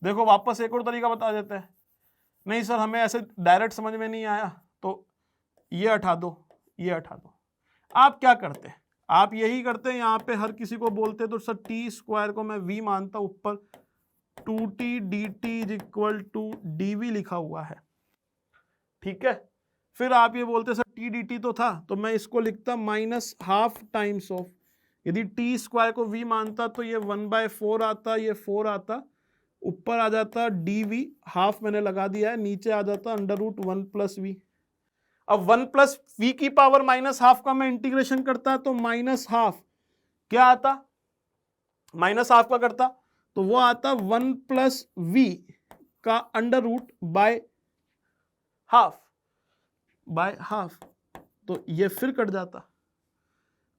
Speaker 1: देखो वापस एक और तरीका बता देते हैं। नहीं सर हमें ऐसे डायरेक्ट समझ में नहीं आया, तो ये हटा दो, ये हटा दो। आप क्या करते हैं, आप यही करते हैं, यहाँ पे हर किसी को बोलते तो सर t² को मैं v मानता हूं, ऊपर 2t dt = dv लिखा हुआ है। ठीक है, फिर आप ये बोलते सर t dt तो था, तो मैं इसको लिखता -½ टाइम्स ऑफ, यदि t² को v मानता तो ये 1/4 आता, ये 4 आता, ऊपर आ जाता dv, हाफ मैंने लगा दिया है, नीचे आ जाता √1 + v। अब 1 + v की पावर -½ का मैं इंटीग्रेशन करता तो -½ क्या आता, -½ का करता तो वो आता 1 + v का √/½ तो ये फिर कट जाता,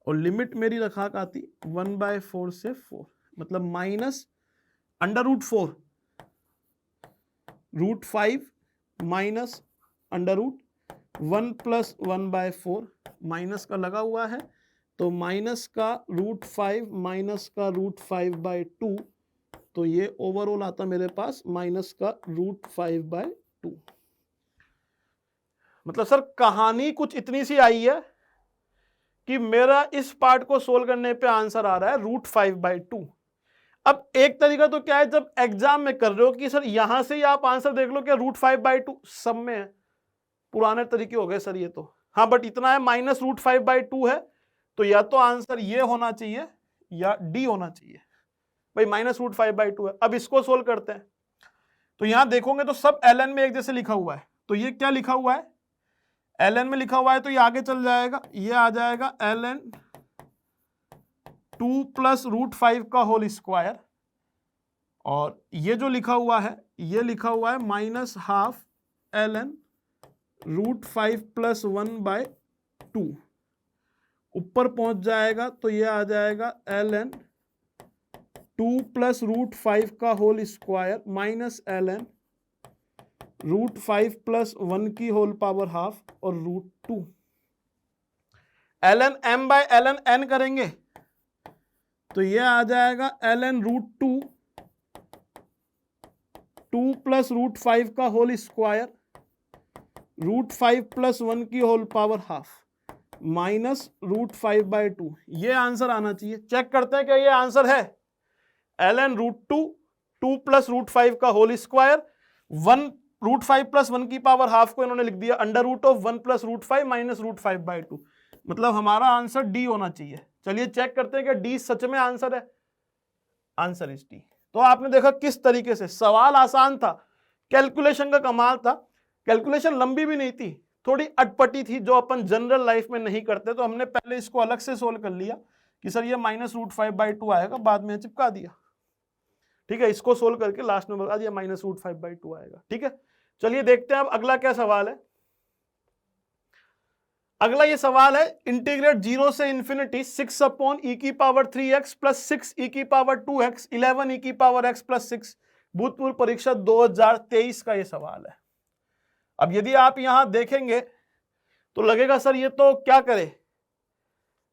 Speaker 1: और लिमिट मेरी रखा आती 1/4 से 4, मतलब -√4 √5 माइनस √1 + 1/4, माइनस का लगा हुआ है तो माइनस का √5 माइनस का √5/2, तो ये ओवरऑल आता मेरे पास माइनस का √5/2। मतलब सर कहानी कुछ इतनी सी आई है कि मेरा इस पार्ट को सोल्व करने पे आंसर आ रहा है √5/2। अब एक तरीका तो क्या है, जब एग्जाम में कर रहे हो कि सर यहां से ही आप आंसर देख लो कि √5/2 सब में है, पुराने तरीके हो गए सर ये तो। हाँ बट इतना है -√5/2 है, तो या तो आंसर ये होना चाहिए या डी होना चाहिए, भाई -√5/2 है। अब इसको सोल्व करते हैं, तो यहां देखोगे तो सब ln में एक जैसे लिखा हुआ है, तो ये क्या लिखा हुआ है, ln में लिखा हुआ है, तो ये आगे चल जाएगा, ये आ जाएगा ln 2 + √5 का होल स्क्वायर, और ये जो लिखा हुआ है ये लिखा हुआ है -½ ln √5 + 1/2, ऊपर पहुंच जाएगा तो ये आ जाएगा ln 2 + √5 का होल स्क्वायर माइनस ln √5 + 1 की होल पावर ½ और √2। ln m/ln n करेंगे तो ये आ जाएगा ln √2 2 + √5 का होल स्क्वायर √5 + 1 की होल पावर ½ माइनस √5/2। ये आंसर आना चाहिए। चेक करते हैं क्या ये आंसर है, ln √2 2 + √5 का होल स्क्वायर 1 √5 + 1 की पावर ½ को इन्होंने लिख दिया √1 + √5 माइनस √5/2। मतलब हमारा आंसर डी होना चाहिए। चलिए चेक करते हैं कि डी सच में आंसर है। Answer is D. तो आपने देखा किस तरीके से सवाल आसान था, कैलकुलेशन का कमाल था। कैलकुलेशन लंबी भी नहीं थी, थोड़ी अटपटी थी जो अपन जनरल लाइफ में नहीं करते, तो हमने पहले इसको अलग से सोल्व कर लिया कि सर ये -√5/2 आएगा, बाद में चिपका दिया। ठीक है, इसको सोल्व करके लास्ट में बता दिया -√5/2 आएगा। ठीक है, चलिए देखते हैं अब अगला क्या सवाल है। अगला ये सवाल है, इंटीग्रेट 0 से infinity 6/e⁻³ plus 6e⁻²x 11e⁻x plus 6 भूतपूर्व परीक्षा 2023 का ये सवाल है। अब यदि आप यहां देखेंगे तो लगेगा सर ये तो क्या करे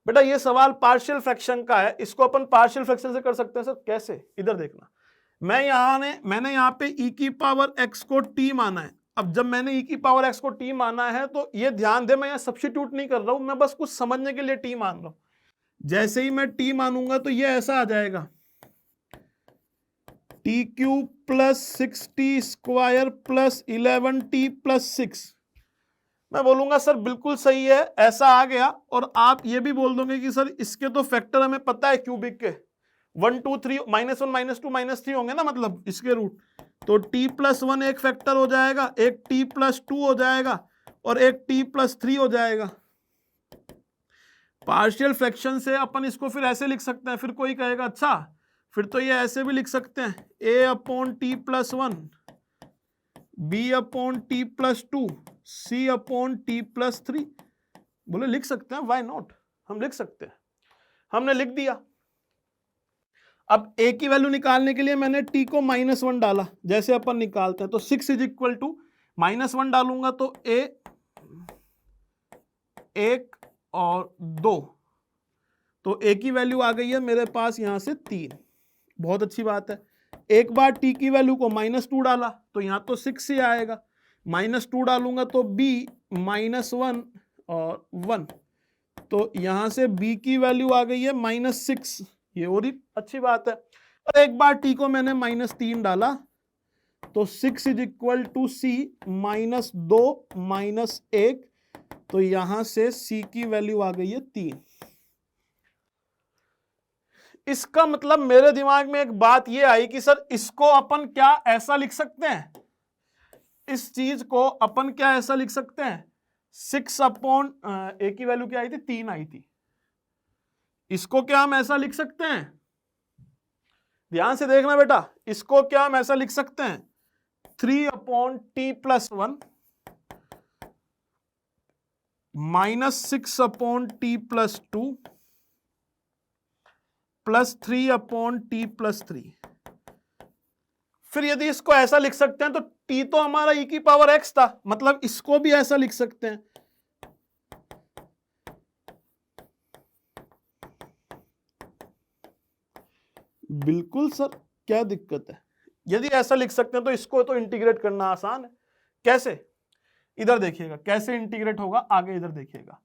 Speaker 1: बेटा, ये सवाल पार्शियल फ्रैक्शन का है, इसको अपन पार्शियल फ्रैक्शन से कर सकते हैं। सर कैसे? इधर देखना, मैंने यहाँ पे e⁻x को t माना है। अब जब मैंने e⁻x को t माना है तो ये ध्यान दे, मैं यहाँ सब्स्टिट्यूट नहीं कर रहा हूं, मैं बस कुछ समझने के लिए t मान रहा हूं। जैसे ही मैं t मानूंगा तो ये ऐसा आ जाएगा, t³ plus 6t² plus 11t plus 6। मैं बोलूंगा सर बिल्कुल सही है, ऐसा आ गया। और आप ये भी बोल दोगे कि सर इसके तो फैक्टर हमें पता है क्यूबिक के, 1 2 3 -1 -2 -3 होंगे ना, मतलब इसके रूट। तो t+1 एक फैक्टर हो जाएगा, एक t+2 हो जाएगा और एक t+3 हो जाएगा। पार्शियल फ्रैक्शन से अपन इसको फिर ऐसे लिख सकते हैं। फिर कोई कहेगा अच्छा फिर तो ये ऐसे भी लिख सकते हैं, a/t+1 b/t+2 c/t+3। बोले लिख सकते हैं, व्हाई नॉट, हम लिख सकते हैं। हमने लिख दिया। अब a की वैल्यू निकालने के लिए मैंने t को -1 डाला, जैसे अपन निकालते हैं। तो 6 = -1 डालूंगा तो a 1 और 2, तो a की वैल्यू आ गई है मेरे पास यहां से 3। बहुत अच्छी बात है। एक बार t की वैल्यू को -2 डाला तो यहां तो 6 ही आएगा, -2 डालूंगा तो b -1 और 1, तो यहां से b की वैल्यू आ गई है -6। ये और ही अच्छी बात है। और एक बार t को मैंने -3 डाला तो 6 = c -2 -1, तो यहां से c की वैल्यू आ गई है 3। इसका मतलब मेरे दिमाग में एक बात ये आई कि सर इसको अपन क्या ऐसा लिख सकते हैं, इस चीज को अपन क्या ऐसा लिख सकते हैं, 6/a की वैल्यू क्या आई थी, 3 आई थी। इसको क्या हम ऐसा लिख सकते हैं, ध्यान से देखना बेटा, इसको क्या हम ऐसा लिख सकते हैं, 3/t+1 -6/t+2 प्लस 3/t+3। फिर यदि इसको ऐसा लिख सकते हैं तो t तो हमारा e⁻x था, मतलब इसको भी ऐसा लिख सकते हैं। बिल्कुल सर, क्या दिक्कत है? यदि ऐसा लिख सकते हैं तो इसको तो इंटीग्रेट करना आसान है। कैसे? इधर देखिएगा कैसे इंटीग्रेट होगा, आगे इधर देखिएगा।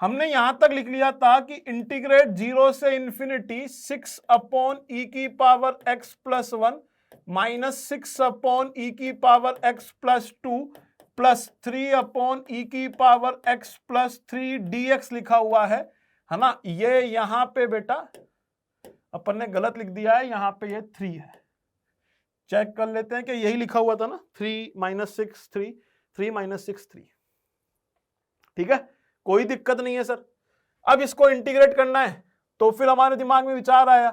Speaker 1: हमने यहां तक लिख लिया था कि इंटीग्रेट 0 से infinity 6/e⁻x+1 -6/e⁻x+2 plus 3/e⁻x+3 dx लिखा हुआ है ना। ये यहां पे बेटा अपन ने गलत लिख दिया है, यहां पे ये 3 है। चेक कर लेते हैं कि यही लिखा हुआ था ना, 3 - 6 3 3 - 6 3। ठीक है, कोई दिक्कत नहीं है सर। अब इसको इंटीग्रेट करना है तो फिर हमारे दिमाग में विचार आया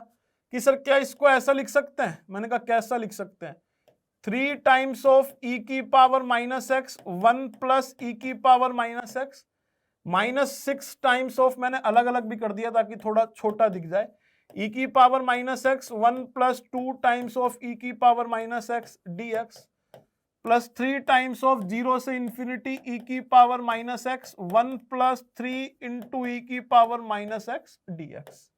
Speaker 1: कि सर क्या इसको ऐसा लिख सकते हैं। मैंने कहा कैसा लिख सकते हैं, 3 times of e⁻x 1 plus e⁻x -6 times of, मैंने अलग अलग भी कर दिया ताकि थोड़ा छोटा दिख जाए, e⁻x 1 plus 2 times of e⁻x dx plus 3 times of 0 से infinity e⁻x 1 plus 3 into e⁻x dx।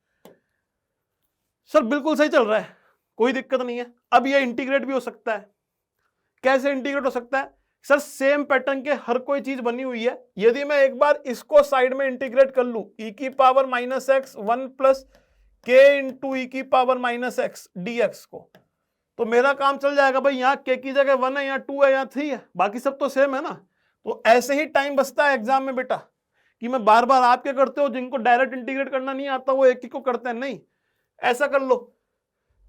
Speaker 1: Sir बिल्कुल सही चल रहा है, कोई दिक्कत नहीं है। अब ये इंटीग्रेट भी हो सकता है। कैसे इंटीग्रेट हो सकता है सर? सेम पैटर्न के हर कोई चीज बनी हुई है। यदि मैं एक बार इसको साइड में इंटीग्रेट कर लूं, e⁻x 1 plus k into e⁻x dx को, तो मेरा काम चल जाएगा। भाई यहाँ k की जगह 1 है, यहाँ 2 है, यहाँ 3 है, बाकी सब तो सेम है ना। तो ऐसे ही टाइम बचता है एग्जाम में बेटा कि मैं बार बार आप क्या करते हो, जिनको डायरेक्ट इंटीग्रेट करना नहीं आता वो एक ही को करते हैं, नहीं, ऐसा कर लो।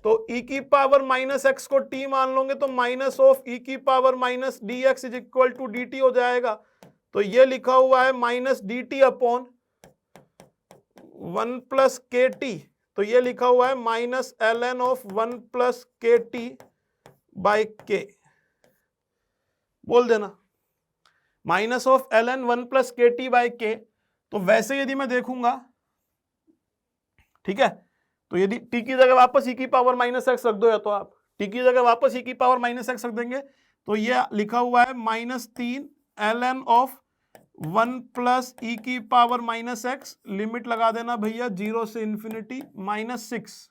Speaker 1: तो e की पावर माइनस एक्स को t मान लोगे तो माइनस ऑफ e की power minus d x is equal to d t हो जाएगा। तो ये लिखा हुआ है minus d t upon 1 plus k t, तो ये लिखा हुआ है minus l n of 1 plus k t by k, बोल देना minus of l n 1 plus k t by k. तो वैसे यदि मैं देखूंगा, ठीक है, तो यदि t की जगह वापस e की पावर माइनस एक्स रख दो, या तो आप t की जगह वापस e की पावर माइनस एक्स रख देंगे, तो ये लिखा हुआ है minus 3 l n of 1 plus e की पावर माइनस एक्स, लिमिट लगा देना भैया 0 से इंफिनिटी, माइनस 6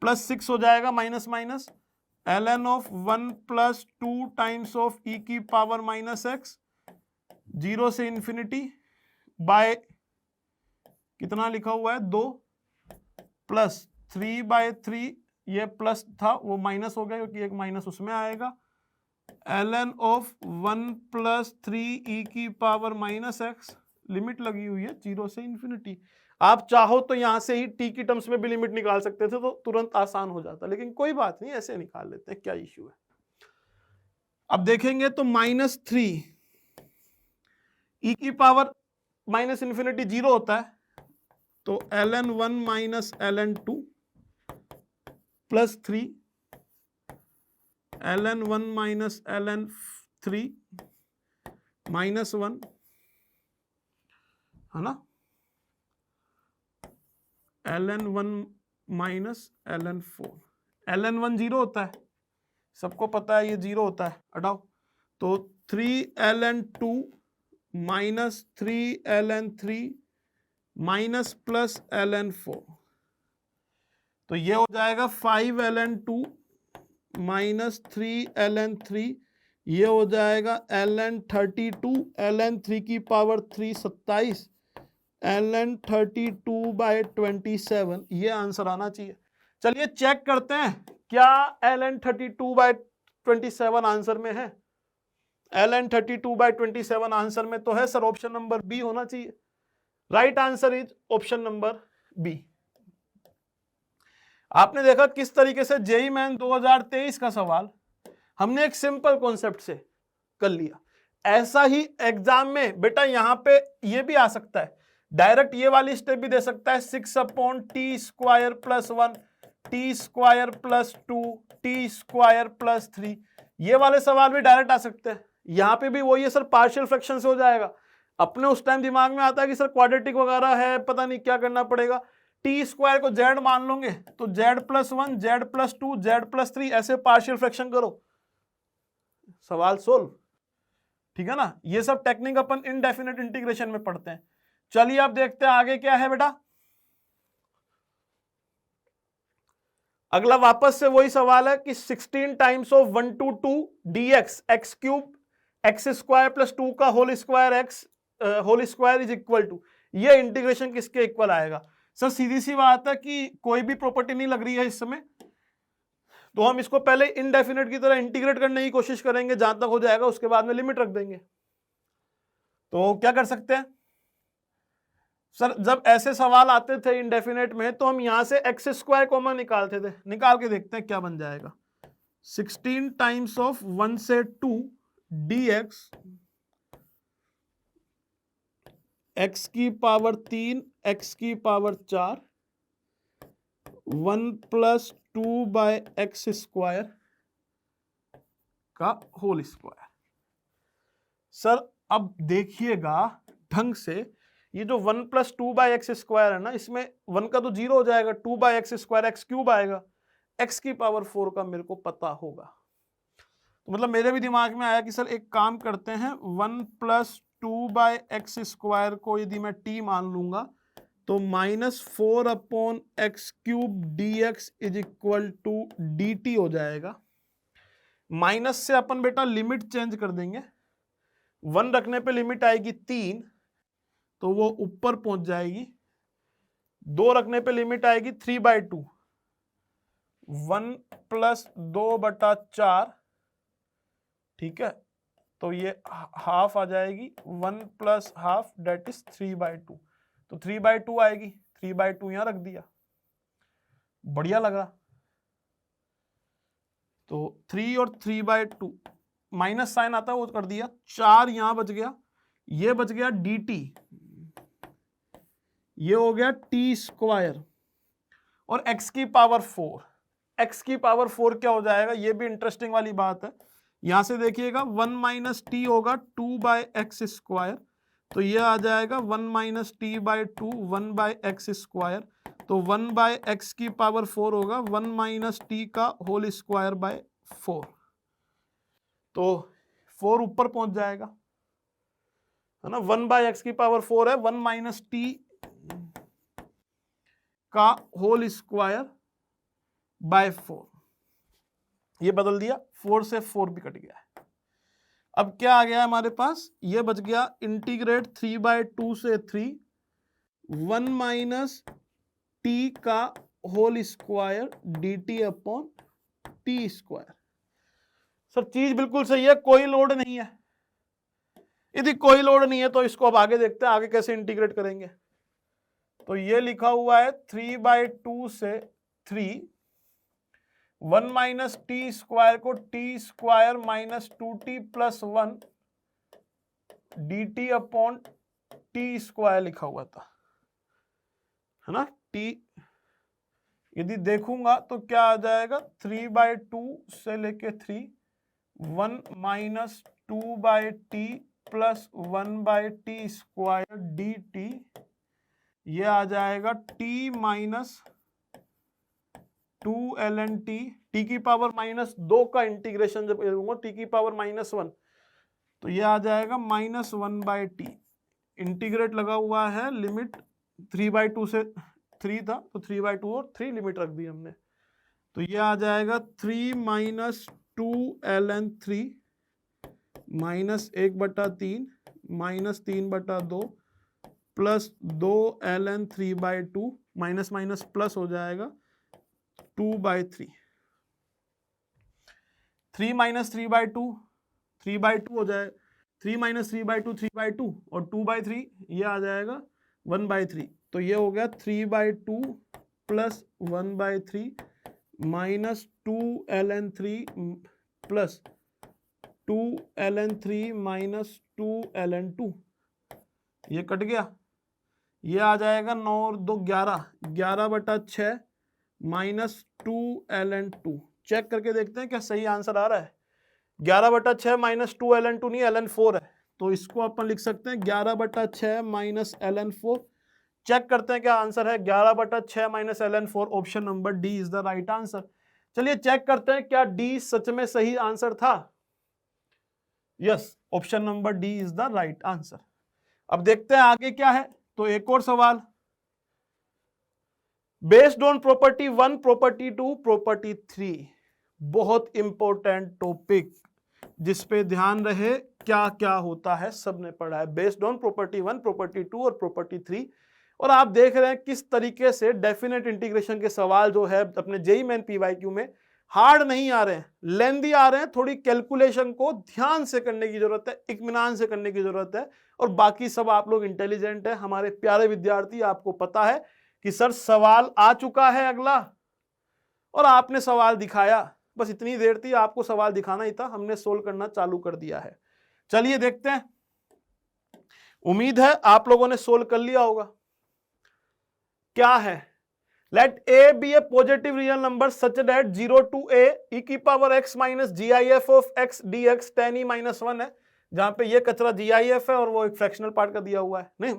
Speaker 1: प्लस 6 हो जाएगा, minus minus l n of 1 plus 2 times of e की पावर माइनस एक्स 0 से इंफिनिटी बाय कितना लिखा हुआ है 2 प्लस 3/3, ये प्लस था वो माइनस हो गया क्योंकि एक माइनस उसमें आएगा, ln ऑफ 1 प्लस 3 e की पावर माइनस एक्स, लिमिट लगी हुई है 0 से इंफिनिटी। आप चाहो तो यहां से ही t की टर्म्स में भी लिमिट निकाल सकते थे, तो तुरंत आसान हो जाता, लेकिन कोई बात नहीं, ऐसे निकाल लेते हैं, क्या इश्यू है। अब देखेंगे तो माइनस 3 e की पावर माइनस इंफिनिटी 0 होता है, तो ln 1 minus ln 2 plus 3 ln 1 minus ln 3 minus 1, है ना, ln 1 माइनस ln 4, ln 1 0 होता है, सबको पता है ये 0 होता है, हटाओ, तो 3 ln 2 minus 3 ln 3 minus plus ln 4, तो ये हो जाएगा 5 ln 2 माइनस 3 ln 3, ये हो जाएगा ln 32 ln 3 की पावर 3 27 ln 32 बाय 27, ये आंसर आना चाहिए। चलिए चेक करते हैं क्या ln 32 बाय 27 आंसर में है। ln 32 बाय 27 आंसर में तो है सर, ऑप्शन नंबर बी होना चाहिए। Right answer is option number B. आपने देखा किस तरीके से जेईई मेन 2023 का सवाल हमने एक सिंपल कॉन्सेप्ट से कर लिया। ऐसा ही एग्जाम में बेटा यहां पे ये भी आ सकता है, डायरेक्ट ये वाली स्टेप भी दे सकता है, 6/t² plus 1 t² plus 2 t² plus 3, ये वाले सवाल भी डायरेक्ट आ सकते हैं। यहां पे भी वही है सर, पार्शियल फ्रैक्शन से हो जाएगा। अपने उस टाइम दिमाग में आता है कि सर क्वाड्रेटिक वगैरह है, पता नहीं क्या करना पड़ेगा, t² को z मान लोगे तो z plus 1 z plus 2 z plus 3, ऐसे पार्शियल फ्रैक्शन करो, सवाल सोल्व, ठीक है ना। ये सब टेक्निक अपन इनडेफिनेट इंटीग्रेशन में पढ़ते हैं। चलिए अब देखते हैं आगे क्या है बेटा। अगला वापस से वही सवाल है कि 16 times of 1 to 2 dx x³ x² plus 2 का whole square is equal to, ये इंटीग्रेशन किसके इक्वल आएगा। सर सीधी सी बात है कि कोई भी प्रॉपर्टी नहीं लग रही है इस समय, तो हम इसको पहले इनडेफिनेट की तरह इंटीग्रेट करने की कोशिश करेंगे, जहां तक हो जाएगा उसके बाद में लिमिट रख देंगे। तो क्या कर सकते हैं सर, जब ऐसे सवाल आते थे इनडेफिनेट में तो हम यहां से x² कॉमन निकालते थे, निकाल के देखते हैं क्या बन जाएगा। 16 टाइम्स ऑफ 1 से 2 dx x की पावर 3 x की पावर 4 1 प्लस 2 बाय x² का होल स्क्वायर। सर अब देखिएगा ढंग से, ये जो 1 प्लस 2 बाय x² है ना, इसमें 1 का तो 0 हो जाएगा, 2 बाय x² x³ आएगा, x की पावर 4 का मेरे को पता होगा। तो मतलब मेरे भी दिमाग में आया कि सर एक काम करते हैं, 1 प्लस 2 बाय x² को यदि मैं t मान लूंगा तो -4/x³ dx is equal to dt हो जाएगा। माइनस से अपन बेटा लिमिट चेंज कर देंगे, 1 रखने पे लिमिट आएगी 3, तो वो ऊपर पहुंच जाएगी, 2 रखने पे लिमिट आएगी 3/2, 1 प्लस 2/4, ठीक है, तो ये हाफ आ जाएगी 1 प्लस हाफ डेट इज 3/2, तो 3/2 आएगी, 3/2 यहां रख दिया, बढ़िया लग रहा। तो 3 और 3/2 माइनस साइन आता है वो कर दिया, 4 यहां बच गया, ये बच गया dt, ये हो गया t स्क्वायर और x की पावर 4, x की पावर 4 क्या हो जाएगा, ये भी इंटरेस्टिंग वाली बात है। यहां से देखिएगा 1 माइनस टी होगा 2/x स्क्वायर, तो ये आ जाएगा 1 माइनस t/2 1/x स्क्वायर, तो 1/x की पावर 4 होगा 1 माइनस टी का होल स्क्वायर बाय 4, तो 4 ऊपर पहुंच जाएगा, है ना। 1/x की पावर 4 है 1 माइनस टी का होल स्क्वायर बाय 4, ये बदल दिया, 4 से 4 भी कट गया है। अब क्या आ गया हमारे पास, ये बच गया इंटीग्रेट 3/2 से 3 1 माइनस टी का whole square dt upon t square. Sir चीज बिल्कुल सही है, कोई लोड नहीं है, यदि कोई लोड नहीं है तो इसको अब आगे देखते हैं आगे कैसे इंटीग्रेट करेंगे। तो ये लिखा हुआ है 3/2 से 3 1 माइनस टी स्क्वायर को T square minus 2t plus 1 dt upon t square लिखा हुआ था, है ना। t यदि देखूंगा तो क्या आ जाएगा 3/2 से लेके 3 1 minus 2/t plus 1/t square dt, ये आ जाएगा t minus 2 ln t, t की पावर -2 का इंटीग्रेशन जब करूंगा t की पावर -1, तो ये आ जाएगा -1/t, इंटीग्रेट लगा हुआ है, लिमिट 3/2 से 3 था तो 3/2 और 3 लिमिट रख दी हमने, तो ये आ जाएगा 3 minus 2 ln 3 minus 1/3 minus 3/2 plus 2 ln 3/2 minus minus plus हो जाएगा 2/3, 3 माइनस 3/2 3/2 हो जाए, 3 माइनस 3/2 3/2 और 2/3 ये आ जाएगा 1/3, तो ये हो गया 3/2 plus 1/3 minus 2 ln 3 plus 2 ln 3 minus 2 ln 2, ये कट गया, ये आ जाएगा 9 और 2 11 11/6 माइनस 2 ln 2, चेक करके देखते हैं क्या सही आंसर आ रहा है। 11/6 माइनस 2 ln 2 नहीं ln 4 है, तो इसको अपन लिख सकते हैं 11/6 माइनस ln 4, चेक करते हैं क्या आंसर है, 11/6 minus ln 4, option number D is the right answer. चलिए चेक करते हैं क्या डी सच में सही आंसर था, yes option number D is the right answer. अब देखते हैं आगे क्या है, तो एक और सवाल, based on property 1 property 2 property 3, बहुत इंपॉर्टेंट टॉपिक जिसपे ध्यान रहे क्या क्या होता है सबने पढ़ा है, बेस्ड ऑन प्रॉपर्टी 1 प्रॉपर्टी 2 और प्रॉपर्टी 3, और आप देख रहे हैं किस तरीके से डेफिनेट इंटीग्रेशन के सवाल जो है अपने जेईई मेन पीवाईक्यू में हार्ड नहीं आ रहे हैं, लेंदी आ रहे हैं, थोड़ी कैलकुलेशन को ध्यान से करने की जरूरत है, इत्मीनान से करने की जरूरत है, और बाकी सब आप लोग इंटेलिजेंट है हमारे प्यारे विद्यार्थी, आपको पता है कि सर सवाल आ चुका है अगला और आपने सवाल दिखाया, बस इतनी देर थी, आपको सवाल दिखाना ही था, हमने सोल्व करना चालू कर दिया है। चलिए देखते हैं, उम्मीद है आप लोगों ने सोल्व कर लिया होगा। क्या है, late a be a positive real number such that 0 to a e की power x minus gif of x dx tan e minus 1 है, जहां पे ये कचरा gif है और वो एक फ्रैक्शनल पार्ट का दिया हुआ है, नहीं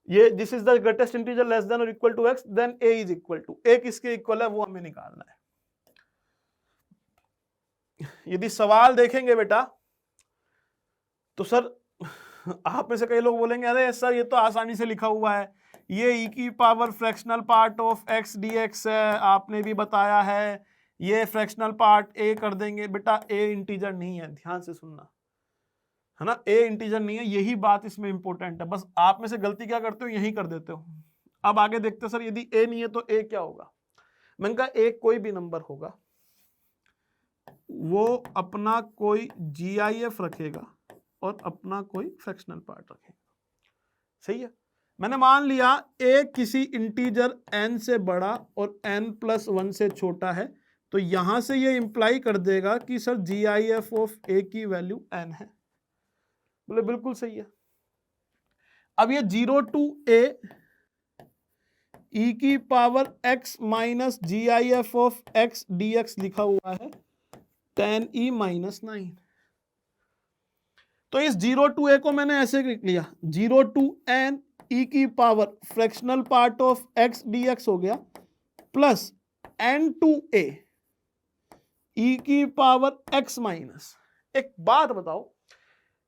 Speaker 1: ये this is the greatest integer less than और equal to x, then a is equal to, a किसके इक्वल है वो हमें निकालना है। यदि सवाल देखेंगे बेटा तो सर आप में से कई लोग बोलेंगे अरे सर ये तो आसानी से लिखा हुआ है, ये e की power fractional part of x dx है, आपने भी बताया है, ये फ्रैक्शनल पार्ट a कर देंगे। बेटा a इंटीजर नहीं है, ध्यान से सुनना, है ना, a इंटीजर नहीं है, यही बात इसमें इंपॉर्टेंट है, बस आप में से गलती क्या करते हो, यही कर देते हो। अब आगे देखते सर यदि a नहीं है तो a क्या होगा, मैंने कहा a कोई भी नंबर होगा, वो अपना कोई GIF रखेगा और अपना कोई फ्रैक्शनल पार्ट रखेंगे। सही है। मैंने मान लिया a किसी इंटीजर n से बड़ा और n+1 से छोटा है, तो यहां से ये इंप्लाई कर देगा कि सर GIF ऑफ a की वैल्यू n है। बोले बिल्कुल सही है। अब ये 0 to a e की power x minus GIF of x dx लिखा हुआ है 10e माइनस 9। तो इस 0 to a को मैंने ऐसे लिख लिया, 0 to n e की power fractional part of x dx हो गया, plus n to a e की पावर x माइनस। एक बात बताओ,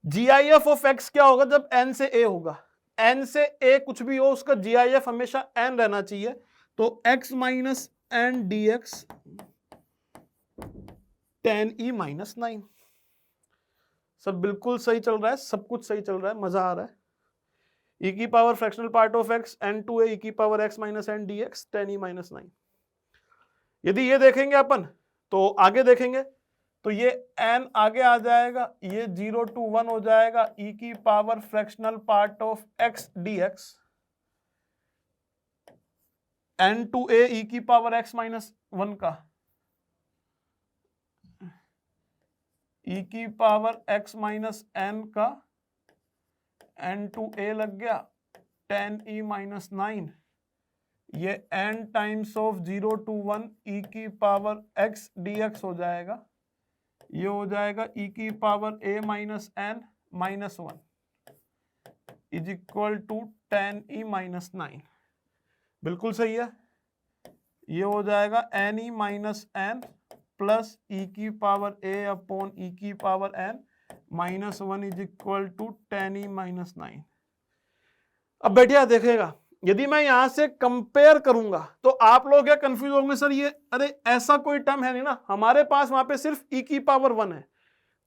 Speaker 1: GIF ऑफ x क्या होगा जब n से a होगा? n से a कुछ भी हो उसका GIF हमेशा n रहना चाहिए, तो x minus n dx 10e minus 9। सब बिल्कुल सही चल रहा है, सब कुछ सही चल रहा है, मजा आ रहा है। e की power fractional part of x n to a e की power x minus n dx 10e minus 9। यदि ये देखेंगे अपन तो आगे देखेंगे तो ये n आगे आ जाएगा, ये 0 to 1 हो जाएगा e की power fractional part of x dx n to a e की पावर x माइनस 1 का e की पावर x माइनस n का n to a लग गया 10e माइनस 9। ये n times of 0 to 1 e की पावर x dx हो जाएगा, ये हो जाएगा e की power a minus n minus 1 is equal to 10e minus 9। बिल्कुल सही है। ये हो जाएगा n e minus n plus e की पावर a अपॉन e की power n minus 1 is equal to 10e minus 9। अब बैठिए देखेगा, यदि मैं यहां से कंपेयर करूंगा तो आप लोग क्या कंफ्यूज होंगे, सर ये अरे ऐसा कोई टर्म है नहीं ना, हमारे पास वहां पे सिर्फ e की पावर 1 है,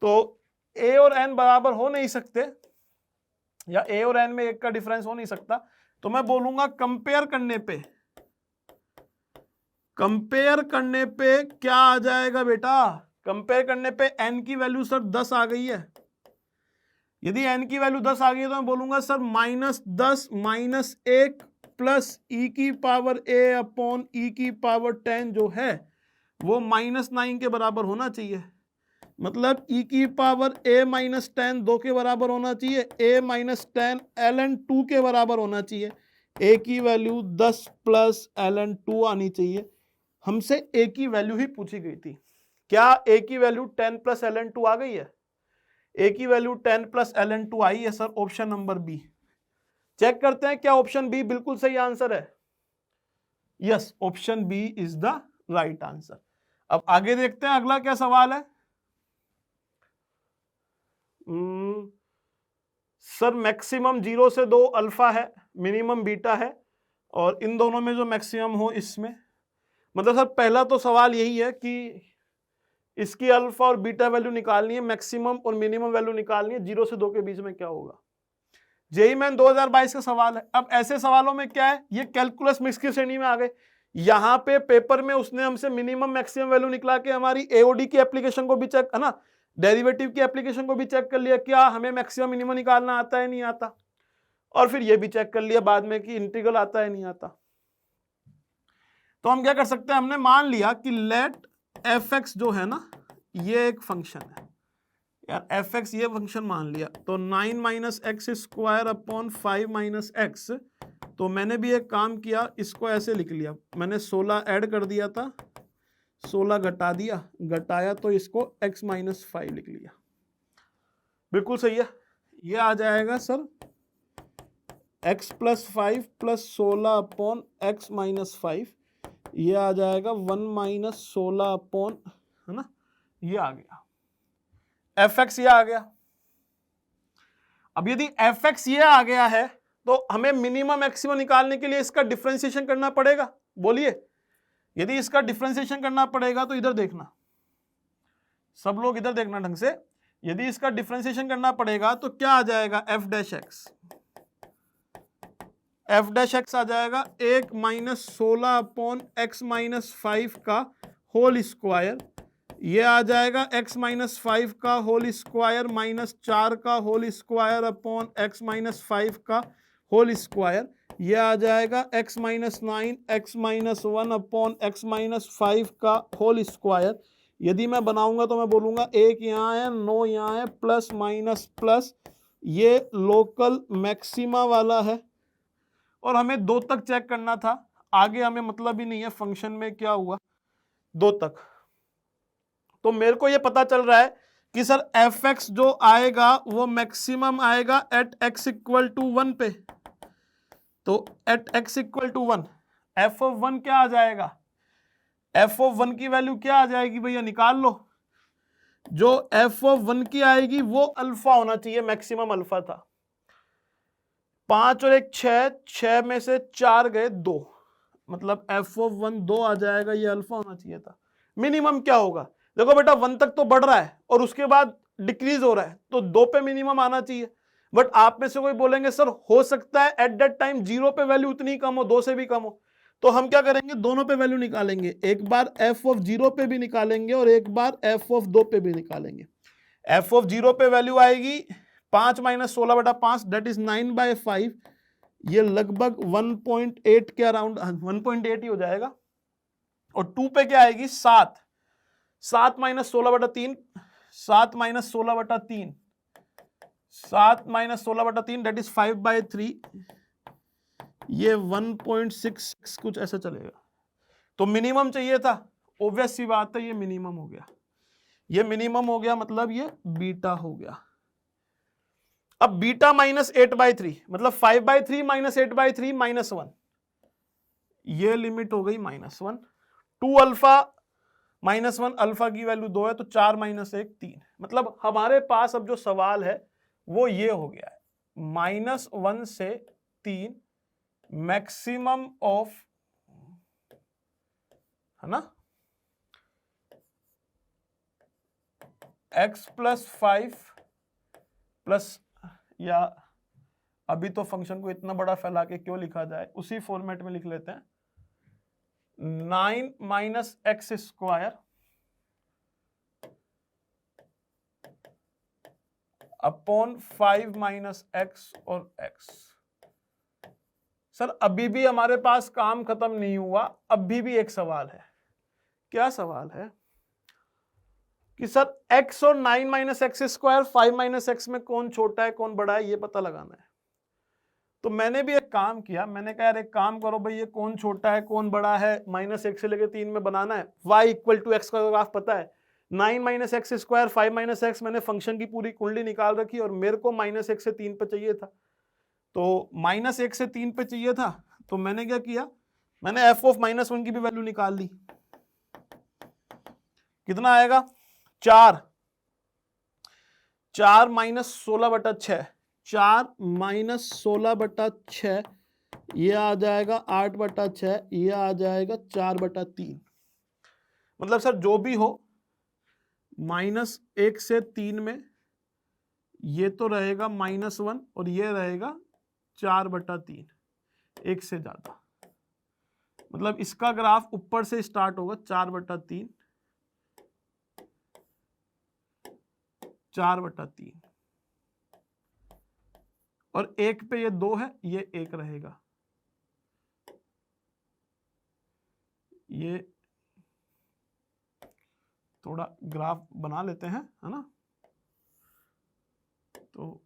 Speaker 1: तो a और n बराबर हो नहीं सकते, या a और n में एक का डिफरेंस हो नहीं सकता। तो मैं बोलूंगा कंपेयर करने पे क्या आ जाएगा बेटा? कंपेयर करने पे n की वैल्यू सर 10 आ गई है। यदि n की वैल्यू 10 आ गई है तो मैं बोलूंगा सर -10 माइनस 1 प्लस e की पावर a अपॉन e की पावर 10 जो है वो -9 के बराबर होना चाहिए। मतलब e की पावर a माइनस 10 2 के बराबर होना चाहिए, a माइनस 10 ln 2 के बराबर होना चाहिए। a की वैल्यू 10 प्लस ln 2 आनी चाहिए। हमसे a की वैल्यू ही पूछी गई थी। क्या a की वैल्यू 10 प्लस ln 2 आ गई है? a की वैल्यू 10 प्लस ln 2 आई है sir, option number B. Check करते हैं क्या ऑप्शन बी बिल्कुल सही आंसर है? Yes, option B is the right answer. अब आगे देखते हैं अगला क्या सवाल है। सर मैक्सिमम 0 से 2 अल्फा है, मिनिमम बीटा है, और इन दोनों में जो मैक्सिमम हो इसमें, मतलब सर पहला तो सवाल यही है कि इसकी अल्फा और बीटा वैल्यू निकालनी है, मैक्सिमम और मिनिमम वैल्यू निकालनी है, 0 से 2 के बीच में क्या होगा। जेईई मेन 2022 का सवाल है। अब ऐसे सवालों में क्या है, ये कैलकुलस मिक्स की श्रेणी में आ गए। यहाँ पे पेपर में उसने हमसे मिनिमम मैक्सिमम वैल्यू निकला के हमारी एओडी की एप्लीकेशन को भी चेक, है ना, डेरिवेटिव की एप्लीकेशन को भी चेक कर लिया, क्या हमें मैक्सिमम मिनिमम निकालना आता है नहीं आता, और फिर ये भी चेक कर लिया बाद में कि इंटीग्रल आता है नहीं आता। तो हम क्या कर सकते हैं, हमने मान लिया कि लेट fx जो है ना ये एक फंक्शन है यार, fx ये फंक्शन मान लिया, तो 9 minus x square upon 5 minus x. तो मैंने भी एक काम किया, इसको ऐसे लिख लिया, मैंने 16 ऐड कर दिया था, 16 घटा दिया, घटाया तो इसको x माइनस 5 लिख लिया। बिल्कुल सही है। ये आ जाएगा sir x plus 5 plus 16 upon x minus 5, ये आ जाएगा 1 माइनस 16 अपॉन, है ना, ये आ गया fx, ये आ गया। अब यदि fx ये आ गया है तो हमें मिनिमम मैक्सिमम निकालने के लिए इसका डिफरेंशिएशन करना पड़ेगा। बोलिए, यदि इसका डिफरेंशिएशन करना पड़ेगा तो इधर देखना, सब लोग इधर देखना ढंग से। यदि इसका डिफरेंशिएशन करना पड़ेगा तो क्या आ जाएगा, f डैश x आ जाएगा 1 माइनस 16 अपॉन x माइनस 5 का होल स्क्वायर, ये आ जाएगा x माइनस 5 का होल स्क्वायर माइनस 4 का whole square upon x minus 5 का होल स्क्वायर। ये आ जाएगा x minus 9 x minus 1 upon x minus 5 का होल स्क्वायर। यदि मैं बनाऊंगा तो मैं बोलूंगा एक यहाँ है, 9 यहाँ है, प्लस माइनस प्लस, ये लोकल मैक्सिमा वाला है। और हमें 2 तक चेक करना था, आगे हमें मतलब ही नहीं है फंक्शन में क्या हुआ 2 तक। तो मेरे को ये पता चल रहा है कि सर एफ एक्स जो आएगा वो मैक्सिमम आएगा एट एक्स इक्वल टू 1 पे। तो at x equal to 1 f of 1 क्या आ जाएगा, एफ ऑफ 1 की वैल्यू क्या आ जाएगी भैया, निकाल लो। जो एफ ऑफ 1 की आएगी वो अल्फा होना चाहिए, मैक्सिमम अल्फा था। 5 और 1 6, 6 में से 4 गए 2, मतलब एफ ऑफ 1 2 आ जाएगा, ये अल्फा होना चाहिए था। मिनिमम क्या होगा, देखो बेटा 1 तक तो बढ़ रहा है और उसके बाद डिक्रीज हो रहा है, तो 2 पे मिनिमम आना चाहिए। बट आप में से कोई बोलेंगे सर हो सकता है एट दैट टाइम 0 पे वैल्यू उतनी कम हो, 2 से भी कम हो। तो हम क्या करेंगे, दोनों पे वैल्यू निकालेंगे, एक बार एफ ऑफ 0 पे भी निकालेंगे और एक बार एफ ऑफ 2 पे भी निकालेंगे। एफ ऑफ 0 पे वैल्यू आएगी 5 माइनस 16/5 दैट इज 9/5, ये लगभग 1.8 के अराउंड 1.8 ही हो जाएगा। और 2 पे क्या आएगी 7, 7 minus 16/3, 7 minus 16/3, 7 minus 16/3 that is 5/3, ये 1.66 कुछ ऐसा चलेगा। तो मिनिमम चाहिए था, ऑब्वियस सी बात है ये मिनिमम हो गया, ये मिनिमम हो गया, मतलब ये बीटा हो गया। अब बीटा माइनस 8/3 मतलब 5/3 माइनस 8/3 माइनस 1, ये लिमिट हो गई -1। 2 अल्फा -1, अल्फा की वैल्यू 2 है तो 4 माइनस 1 3। मतलब हमारे पास अब जो सवाल है वो ये हो गया है -1 से 3 मैक्सिमम ऑफ, है ना, x प्लस 5 प्लस, या अभी तो फंक्शन को इतना बड़ा फैला के क्यों लिखा जाए, उसी फॉर्मेट में लिख लेते हैं, 9 minus x square upon 5 minus x और x। सर अभी भी हमारे पास काम खत्म नहीं हुआ, अभी भी एक सवाल है। क्या सवाल है कि सर x और 9 minus x square 5 minus x में कौन छोटा है कौन बड़ा है, ये पता लगाना है। तो मैंने भी एक काम किया, मैंने कहा यार एक काम करो भाई, ये कौन छोटा है कौन बड़ा है -1 से लेकर 3 में बनाना है। y इक्वल टू एक्स का ग्राफ पता है, 9 minus x square 5 minus x, मैंने फंक्शन की पूरी कुंडली निकाल रखी और मेरे को -1 से 3 पे चाहिए था, तो -1 से 3 पे चाहिए था। तो मैंने क्या किया, मैंने एफ ऑफ -1 की भी वैल्यू निकाल ली। कितना आएगा 4 माइनस 16/6, 4 माइनस 16/6, ये आ जाएगा 8/6, ये आ जाएगा 4/3। मतलब सर जो भी हो -1 से 3 में ये तो रहेगा -1 और ये रहेगा 4/3, 1 से ज्यादा। मतलब इसका ग्राफ ऊपर से स्टार्ट होगा 4/3, 4/3, और 1 पे ये 2 है, ये 1 रहेगा। ये थोड़ा ग्राफ बना लेते हैं, है ना, तो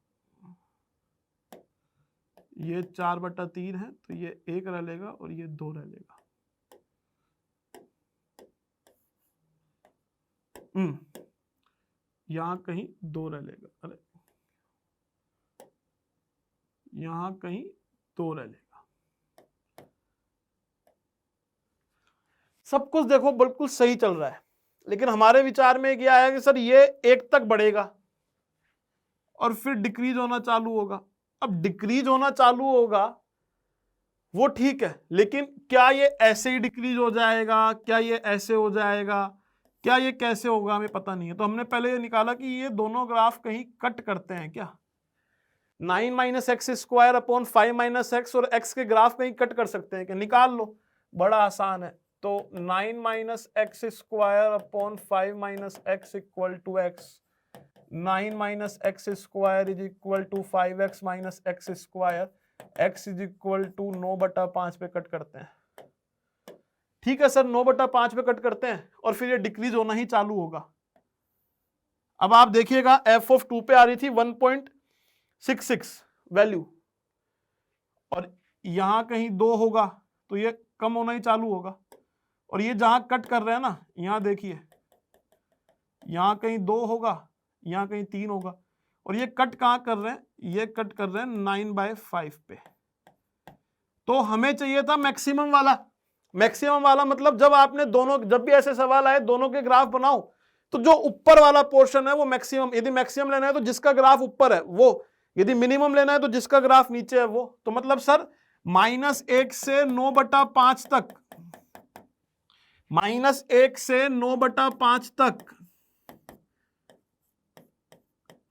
Speaker 1: ये 4/3 है तो ये 1 रह लेगा और ये 2 रह लेगा। यहां कहीं 2 रह लेगा, अरे यहां कहीं 2 रह लेगा। सब कुछ देखो बिल्कुल सही चल रहा है, लेकिन हमारे विचार में क्या आया कि सर ये 1 तक बढ़ेगा और फिर डिक्रीज होना चालू होगा। अब डिक्रीज होना चालू होगा वो ठीक है, लेकिन क्या ये ऐसे ही डिक्रीज हो जाएगा, क्या ये ऐसे हो जाएगा, क्या ये कैसे होगा, हमें पता नहीं है। तो हमने पहले ये निकाला कि ये दोनों ग्राफ कहीं कट करते हैं क्या, 9 minus x square upon 5 minus x और एक्स के ग्राफ कहीं कट कर सकते हैं क्या, निकाल लो, बड़ा आसान है। तो 9 minus x square upon 5 minus x equal to x, 9 minus x square is equal to 5x minus x square, x is equal to 9/5 पे कट करते हैं। ठीक है सर, 9/5 पे कट करते हैं और फिर ये डिक्रीज होना ही चालू होगा। अब आप देखिएगा f(2) पे आ रही थी 1.66 वैल्यू, और यहां कहीं 2 होगा तो ये कम होना ही चालू होगा, और ये जहां कट कर रहे हैं ना, यहां देखिए यहां कहीं 2 होगा, यहां कहीं 3 होगा, और ये कट कहां कर रहे हैं, ये कट कर रहे हैं 9/5 पे। तो हमें चाहिए था मैक्सिमम वाला। मैक्सिमम वाला मतलब जब आपने दोनों, जब भी ऐसे सवाल आए दोनों के ग्राफ बनाओ तो जो ऊपर वाला पोर्शन है वो मैक्सिमम, यदि मैक्सिमम लेना है तो जिसका ग्राफ ऊपर है वो, यदि मिनिमम लेना है तो जिसका ग्राफ नीचे है वो। तो मतलब सर -1 से 9/5 तक, -1 से 9/5 तक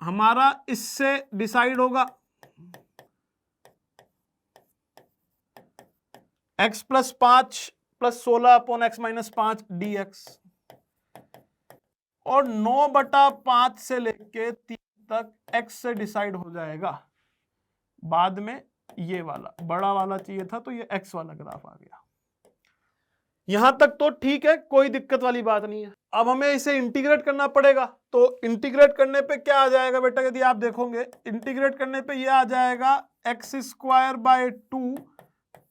Speaker 1: हमारा इससे डिसाइड होगा x + 5 + 16 अपॉन x - 5 dx, और 9/5 से लेके 3 तक x से डिसाइड हो जाएगा। बाद में ये वाला बड़ा वाला चाहिए था तो ये x वाला ग्राफ आ गया। यहां तक तो ठीक है, कोई दिक्कत वाली बात नहीं है। अब हमें इसे इंटीग्रेट करना पड़ेगा, तो इंटीग्रेट करने पे क्या आ जाएगा बेटा, यदि आप देखोगे इंटीग्रेट करने पे ये आ जाएगा x² 2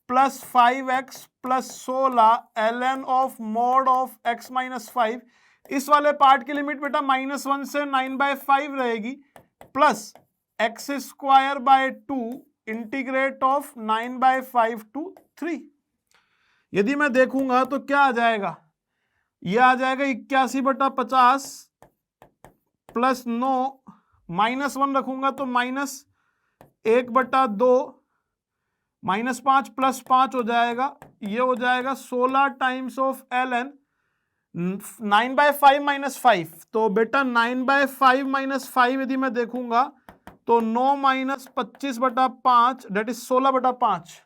Speaker 1: + 5x + 16 ln of mod of x - 5। इस वाले पार्ट की लिमिट बेटा -1 से 9/5 रहेगी, plus x² 2 integrate of 9/5 to 3। यदि मैं देखूंगा तो क्या आ जाएगा, यह आ जाएगा 81/50 + 9, -1 रखूंगा तो -1/2, -5 + 5 हो जाएगा, ये हो जाएगा 16 टाइम्स ऑफ ln 9/5 - 5। तो बेटा 9/5 - 5 यदि मैं देखूंगा तो 9 - 25/5 दैट इज 16/5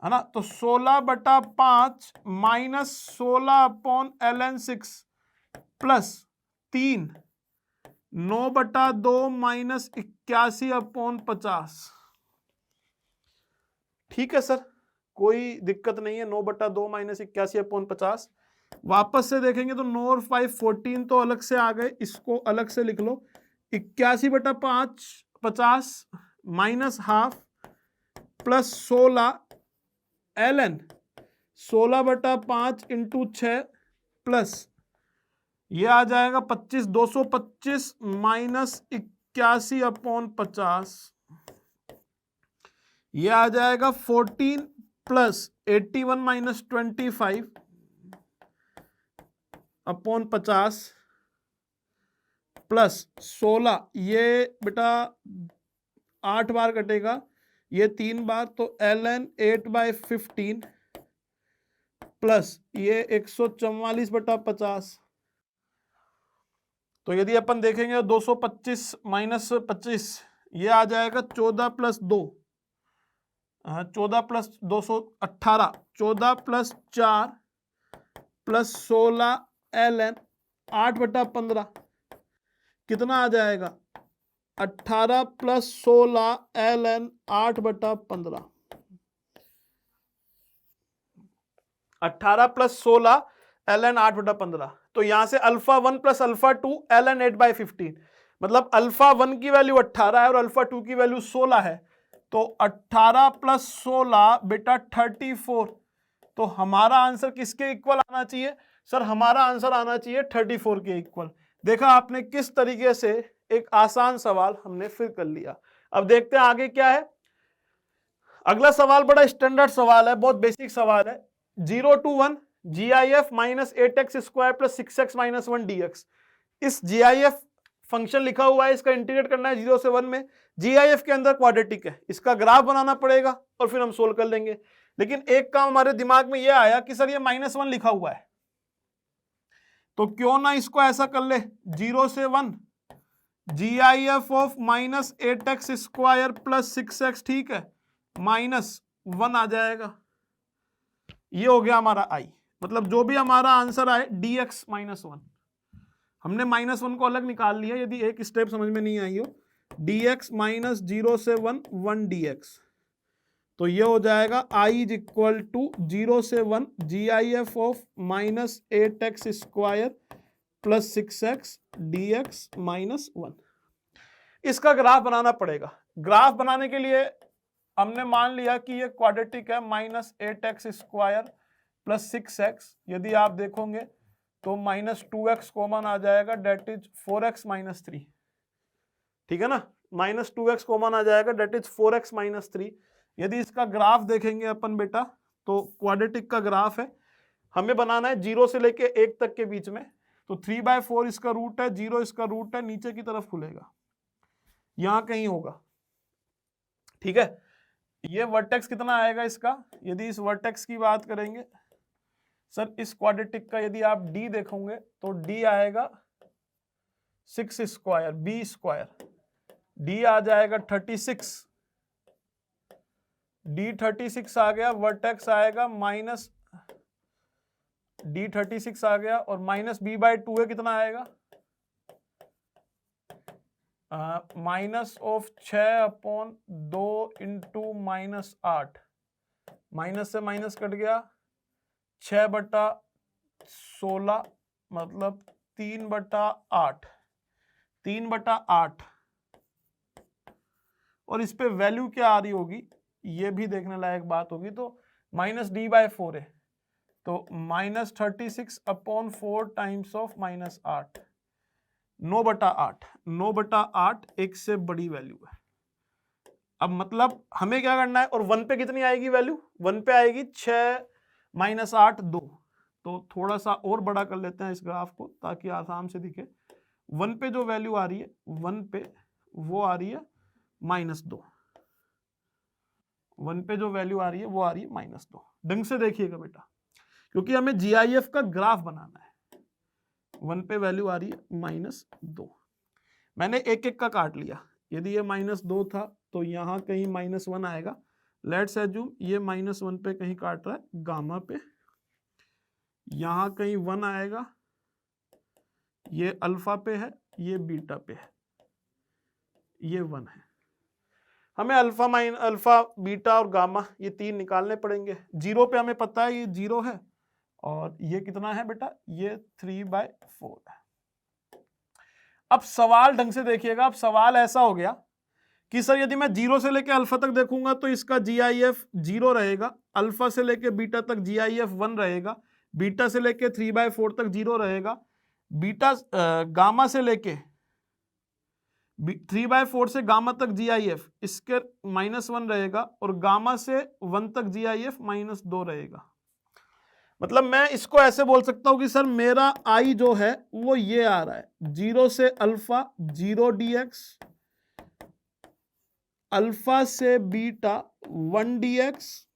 Speaker 1: है ना। तो 16/5 -16 अपॉन ln 6 प्लस 3 9/2 -81 अपॉन 50। ठीक है सर, कोई दिक्कत नहीं है। 9/2 -81 अपॉन 50। वापस से देखेंगे तो 9 और 5 14 तो अलग से आ गए, इसको अलग से लिख लो। 81/5 50 -½ प्लस 16 ln 16/5 × 6 प्लस ये आ जाएगा 25 225 -81 अपॉन 50। ये आ जाएगा 14 प्लस 81 - 25 अपॉन 50 प्लस 16। ये बेटा 8 बार कटेगा, ये 3 बार, तो ln 8/15 प्लस ये 144/50। तो यदि अपन देखेंगे 225 - 25 ये आ जाएगा 14 + 2, 14 + 218, 14 + 4 + 16 ln 8/15 कितना आ जाएगा 18 + 16 ln 8/15। 18 + 16 ln 8/15। तो यहां से α1 + α2 ln 8/15, मतलब α1 की वैल्यू 18 है और α2 की वैल्यू 16 है। तो 18 + 16 बेटा 34। तो हमारा आंसर किसके इक्वल आना चाहिए सर, हमारा आंसर आना चाहिए 34 के इक्वल। देखा आपने किस तरीके से एक आसान सवाल हमने फिर कर लिया। अब देखते हैं आगे क्या है। अगला सवाल बड़ा स्टैंडर्ड सवाल है, बहुत बेसिक सवाल है। 0 to 1 GIF -8x² + 6x - 1 dx। इस GIF फंक्शन लिखा हुआ है, इसका इंटीग्रेट करना है 0 से 1 में। GIF के अंदर क्वाड्रेटिक है, इसका ग्राफ बनाना पड़ेगा और फिर हम सोल्व कर लेंगे। लेकिन एक काम हमारे दिमाग में यह आया कि सर ये -1 लिखा हुआ है, तो क्यों ना इसको ऐसा कर ले 0 से 1 GIF ऑफ -8x² + 6x, ठीक है, -1 आ जाएगा। ये हो गया हमारा आई, मतलब जो भी हमारा आंसर आए dx -1, हमने -1 को अलग निकाल लिया, यदि एक स्टेप समझ में नहीं आई हो, dx -0 से 1 dx, तो ये हो जाएगा i इज इक्वल टू 0 से 1 GIF of -8x² plus 6x dx -1। इसका ग्राफ बनाना पड़ेगा। ग्राफ बनाने के लिए हमने मान लिया कि ये क्वाड्रेटिक है, -8x² प्लस 6x, यदि आप देखोगे तो -2x कॉमन आ जाएगा, डेट इज 4x -3, ठीक है ना, -2x कॉमन आ जाएगा, डेट इज 4x -3। यदि इसका ग्राफ देखेंगे अपन बेटा, तो क्वाड्रेटिक का ग्राफ है, हमें बनाना है 0 से लेके 1 तक के बीच में, तो 3/4 इसका रूट है, 0 इसका रूट है, नीचे की तरफ खुलेगा, यहां कहीं होगा, ठीक है। ये वर्टेक्स कितना आएगा इसका, यदि इस वर्टेक्स की बात करेंगे सर, इस क्वाड्रेटिक का यदि आप d देखोगे तो d आएगा 6² b², d आ जाएगा 36, d 36 आ गया, वर्टेक्स आएगा -d36 आ गया, और -b/2 है, कितना आएगा -6/2 इंटू -8, माइनस से माइनस कट गया, 6/16 मतलब 3/8, 3/8, और इस पे वैल्यू क्या आ रही होगी ये भी देखने लायक बात होगी। तो -d/4 है, तो -36/4 टाइम्स ऑफ -8, 9/8, 9/8 एक से बड़ी वैल्यू है। अब मतलब हमें क्या करना है, और 1 पे कितनी आएगी वैल्यू, 1 पे आएगी 6 - 8 2, तो थोड़ा सा और बड़ा कर लेते हैं इस ग्राफ को ताकि आसान से दिखे। 1 पे जो वैल्यू आ रही है, 1 पे वो आ रही है -2, 1 पे जो वैल्यू आ रही है वो आ रही है -2। ढंग से देखिएगा बेटा, क्योंकि हमें GIF का ग्राफ बनाना है। 1 पे वैल्यू आ रही है -2, मैंने एक एक का काट लिया, यदि ये -2 था तो यहाँ कहीं -1 आएगा, लेट्स एज्यूम ये -1 पे कहीं काट रहा है, गामा पे यहाँ कहीं 1 आएगा, ये अल्फा पे है, ये बीटा पे है, ये 1 है। हमें अल्फा बीटा और गामा ये 3 निकालने पड़ेंगे। 0 पे हमें पता है ये 0 है, और ये कितना है बेटा, ये 3/4 है। अब सवाल ढंग से देखिएगा, अब सवाल ऐसा हो गया कि सर यदि मैं 0 से लेके अल्फा तक देखूंगा तो इसका GIF 0 रहेगा, अल्फा से लेके बीटा तक GIF 1 रहेगा, बीटा से लेके 3/4 तक 0 रहेगा, बीटा गामा से लेके 3/4 से गामा तक GIF इसके -1 रहेगा, और गामा से 1 तक GIF -2 रहेगा। मतलब मैं इसको ऐसे बोल सकता हूं कि सर मेरा I जो है वो ये आ रहा है, 0 से अल्फा 0 dx, अल्फा से बीटा 1 dx,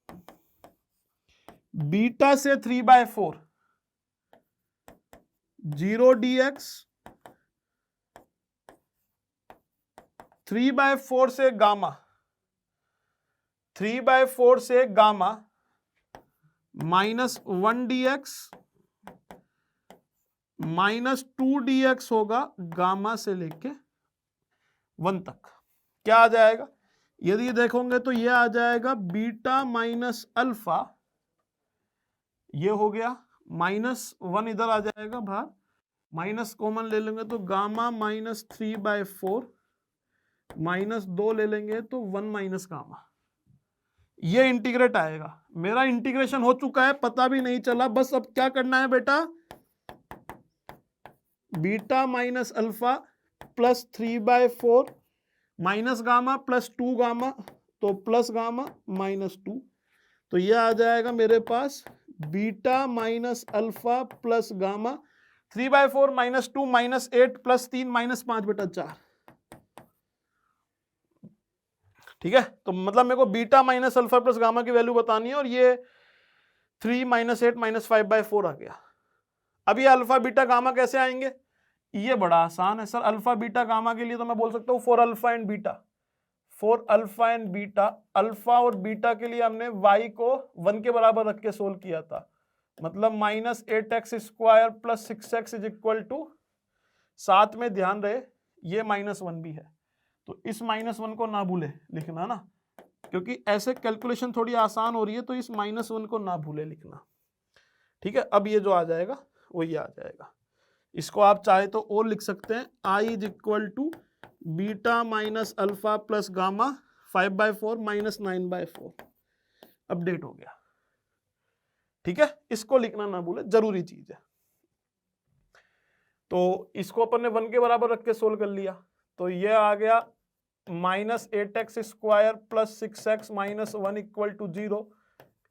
Speaker 1: बीटा से 3/4 0 dx, 3/4 से गामा, 3/4 से गामा -1 dx, -2 dx होगा गामा से लेके 1 तक। क्या आ जाएगा, यदि देखोगे तो ये आ जाएगा बीटा माइनस अल्फा, ये हो गया, -1 इधर आ जाएगा बाहर, माइनस कॉमन ले लेंगे तो गामा -3/4, -2 ले लेंगे तो 1 - गामा, ये इंटीग्रेट आएगा। मेरा इंटीग्रेशन हो चुका है, पता भी नहीं चला, बस अब क्या करना है बेटा, beta minus alpha plus 3/4 minus gamma plus 2 gamma, तो प्लस गामा -2, तो ये आ जाएगा मेरे पास beta minus alpha plus gamma, 3/4 -2 -8 plus 3 -5/4, ठीक है। तो मतलब मेरे को beta minus alpha plus gamma की वैल्यू बतानी है, और ये 3 -8 -5/4 आ गया। अब ये अल्फा बीटा गामा कैसे आएंगे, ये बड़ा आसान है सर। अल्फा बीटा गामा के लिए तो मैं बोल सकता हूँ for alpha and beta, for alpha and beta, alpha और बीटा के लिए हमने y को 1 के बराबर रख के सोल्व किया था, मतलब -8x² plus 6x is equal to, साथ में ध्यान रहे ये -1 भी है, तो इस -1 को ना भूले लिखना ना, क्योंकि ऐसे कैलकुलेशन थोड़ी आसान हो रही है, तो इस -1 को ना भूले लिखना, ठीक है। अब ये जो आ जाएगा वो ये आ जाएगा, इसको आप चाहे तो और लिख सकते हैं, i is equal to beta minus alpha plus gamma 5/4 minus 9/4, update हो गया, ठीक है। इसको लिखना ना भूले, जरूरी चीज है। तो इसको अपन ने 1 के बराबर रख के सोल्व कर लिया, तो ये आ गया -8x² plus 6x minus 1 equal to 0,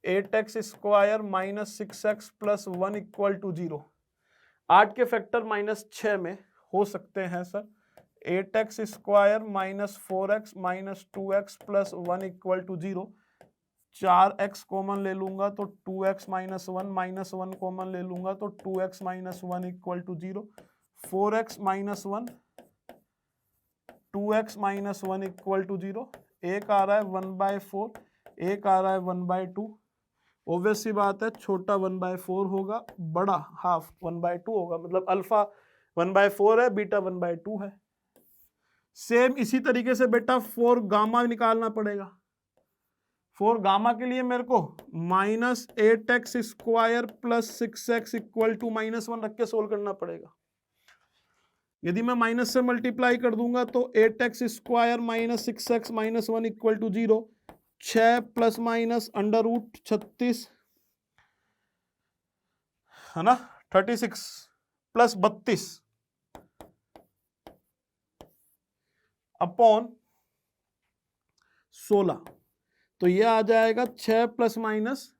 Speaker 1: 8x² minus 6x plus 1 equal to 0। 8 के फैक्टर -6 में हो सकते हैं sir, 8x² minus 4x minus 2x plus 1 equal to 0, 4x common ले लूंगा तो 2x माइनस 1 माइनस 1 कॉमन ले लूंगा तो 2x minus 1 equal to 0, 4x minus 1, 2x minus 1 equal to 0, एक आ रहा है 1/4, एक आ रहा है 1/2, ऑब्वियस सी बात है छोटा 1/4 होगा, बड़ा हाफ 1/2 होगा, मतलब अल्फा 1/4 है, बीटा 1/2 है। सेम इसी तरीके से बेटा 4 गामा निकालना पड़ेगा। 4 गामा के लिए मेरे को -8x² plus 6x equal to -1 रख के सोल्व करना पड़ेगा। यदि मैं माइनस से मल्टीप्लाई कर दूंगा तो 8x² minus 6x minus 1 equal to 0, 6 plus minus √36 है ना, 36 प्लस 32 अपॉन 16, तो ये आ जाएगा 6 प्लस माइनस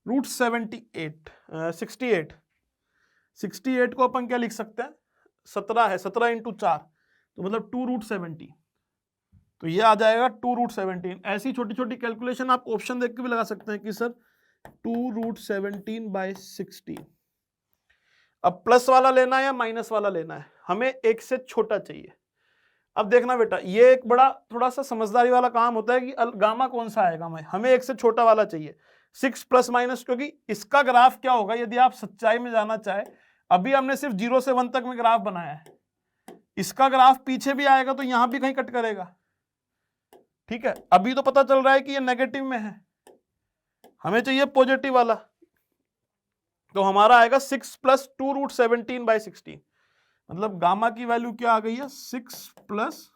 Speaker 1: √68 68 को अपन क्या लिख सकते हैं, 17 है, 17 इंटू 4 तो मतलब 2√70, तो ये आ जाएगा 2√17। ऐसी छोटी छोटी कैलकुलेशन आप ऑप्शन देख के भी लगा सकते हैं कि सर 2√17/16। अब प्लस वाला लेना है या माइनस वाला लेना है, हमें एक से छोटा चाहिए। अब देखना बेटा, ये एक बड़ा थोड़ा सा समझदारी वाला काम होता है कि गामा कौन सा आएगा, हमें एक से छोटा वाला चाहिए, 6 प्लस माइनस, क्योंकि इसका ग्राफ क्या होगा यदि आप सच्चाई में जाना चाहे, अभी हमने सिर्फ 0 से 1 तक में ग्राफ बनाया है, इसका ग्राफ पीछे भी आएगा तो यहां भी कहीं कट करेगा, ठीक है। अभी तो पता चल रहा है कि ये नेगेटिव में है, हमें चाहिए पॉजिटिव वाला, तो हमारा आएगा 6 प्लस 2√17/16, मतलब गामा की वैल्यू क्या आ गई है, 6 प्लस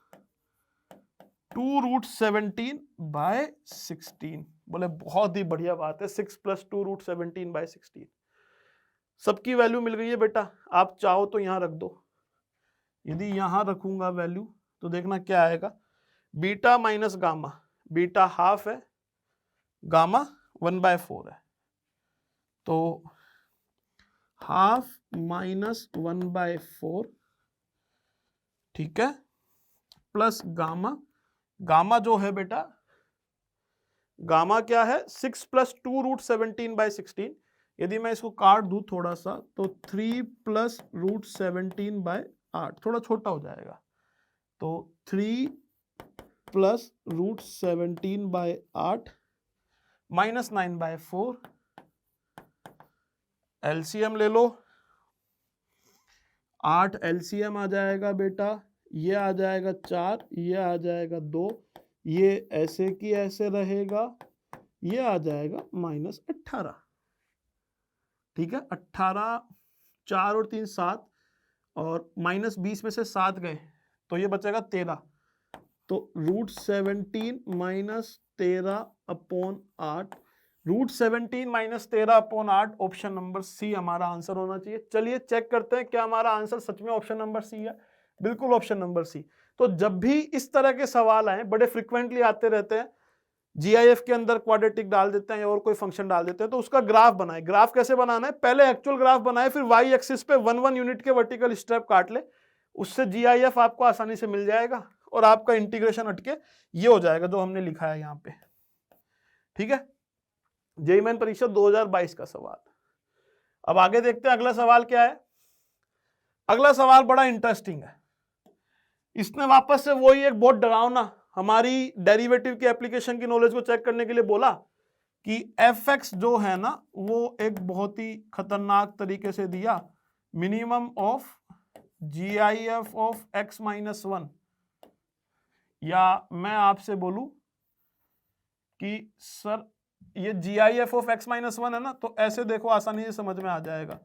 Speaker 1: 2√17/16। बोले बहुत ही बढ़िया बात है, 6 प्लस 2√17/16, सबकी वैल्यू मिल गई है बेटा। आप चाहो तो यहां रख दो, यदि यहां रखूंगा वैल्यू तो देखना क्या आएगा, beta minus gamma, beta half है, गामा 1/4 है, तो हाफ माइनस 1/4, ठीक है, प्लस गामा, गामा जो है बेटा, गामा क्या है 6 प्लस 2√17/16, यदि मैं इसको काट दूं थोड़ा सा तो 3 प्लस √17/8, थोड़ा छोटा हो जाएगा, तो 3 प्लस √17/8 माइनस 9/4, एलसीएम ले लो, 8 एलसीएम आ जाएगा बेटा, ये आ जाएगा 4, ये आ जाएगा 2, ये ऐसे की ऐसे रहेगा, ये आ जाएगा -18, ठीक है। 18, 4 और 3 7, और -20 में से 7 गए तो ये बचेगा 13, तो √17 minus 13/8, √17 minus 13/8, option number C हमारा आंसर होना चाहिए। चलिए चेक करते हैं क्या हमारा आंसर सच में ऑप्शन नंबर सी है, बिल्कुल ऑप्शन नंबर सी। तो जब भी इस तरह के सवाल आए, बड़े फ्रिक्वेंटली आते रहते हैं, जीआईएफ के अंदर क्वाड्रेटिक डाल देते हैं और कोई फंक्शन डाल देते हैं, तो उसका ग्राफ बनाए। ग्राफ कैसे बनाना है, पहले एक्चुअल ग्राफ बनाए, फिर वाई एक्सिस पे 1 यूनिट के वर्टिकल स्टेप काट ले, उससे जीआईएफ आपको आसानी से मिल जाएगा और आपका इंटीग्रेशन हटके ये हो जाएगा जो हमने लिखा है यहाँ पे, ठीक है। जेईई मेन परीक्षा 2022 का सवाल। अब आगे देखते हैं अगला सवाल क्या है। अगला सवाल बड़ा इंटरेस्टिंग है, इसने वापस से वही एक बहुत डरावना हमारी डेरिवेटिव की एप्लीकेशन की नॉलेज को चेक करने के लिए बोला कि fx जो है ना वो एक बहुत ही खतरनाक तरीके से दिया, minimum of GIF of x-1, या मैं आपसे बोलूं कि सर ये GIF ऑफ x-1 है ना, तो ऐसे देखो आसानी से समझ में आ जाएगा,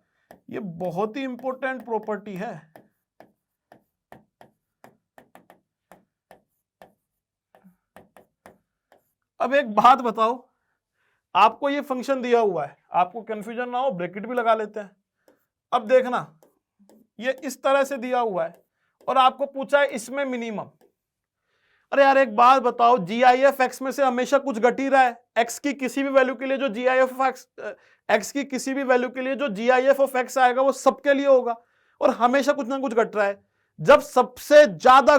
Speaker 1: ये बहुत ही इंपॉर्टेंट प्रॉपर्टी है। अब एक बात बताओ, आपको ये फंक्शन दिया हुआ है, आपको कंफ्यूजन ना हो ब्रैकेट भी लगा लेते हैं। अब देखना ये इस तरह से दिया हुआ है और आपको पूछा है इसमें मिनिमम। अरे यार एक बात बताओ, GIF x में से हमेशा कुछ घट ही रहा है, x की किसी भी वैल्यू के लिए जो GIF ऑफ x की किसी भी वैल्यू के लिए जो GIF ऑफ x आएगा वो सबके लिए होगा और हमेशा कुछ ना कुछ घट रहा है। जब सबसे ज्यादा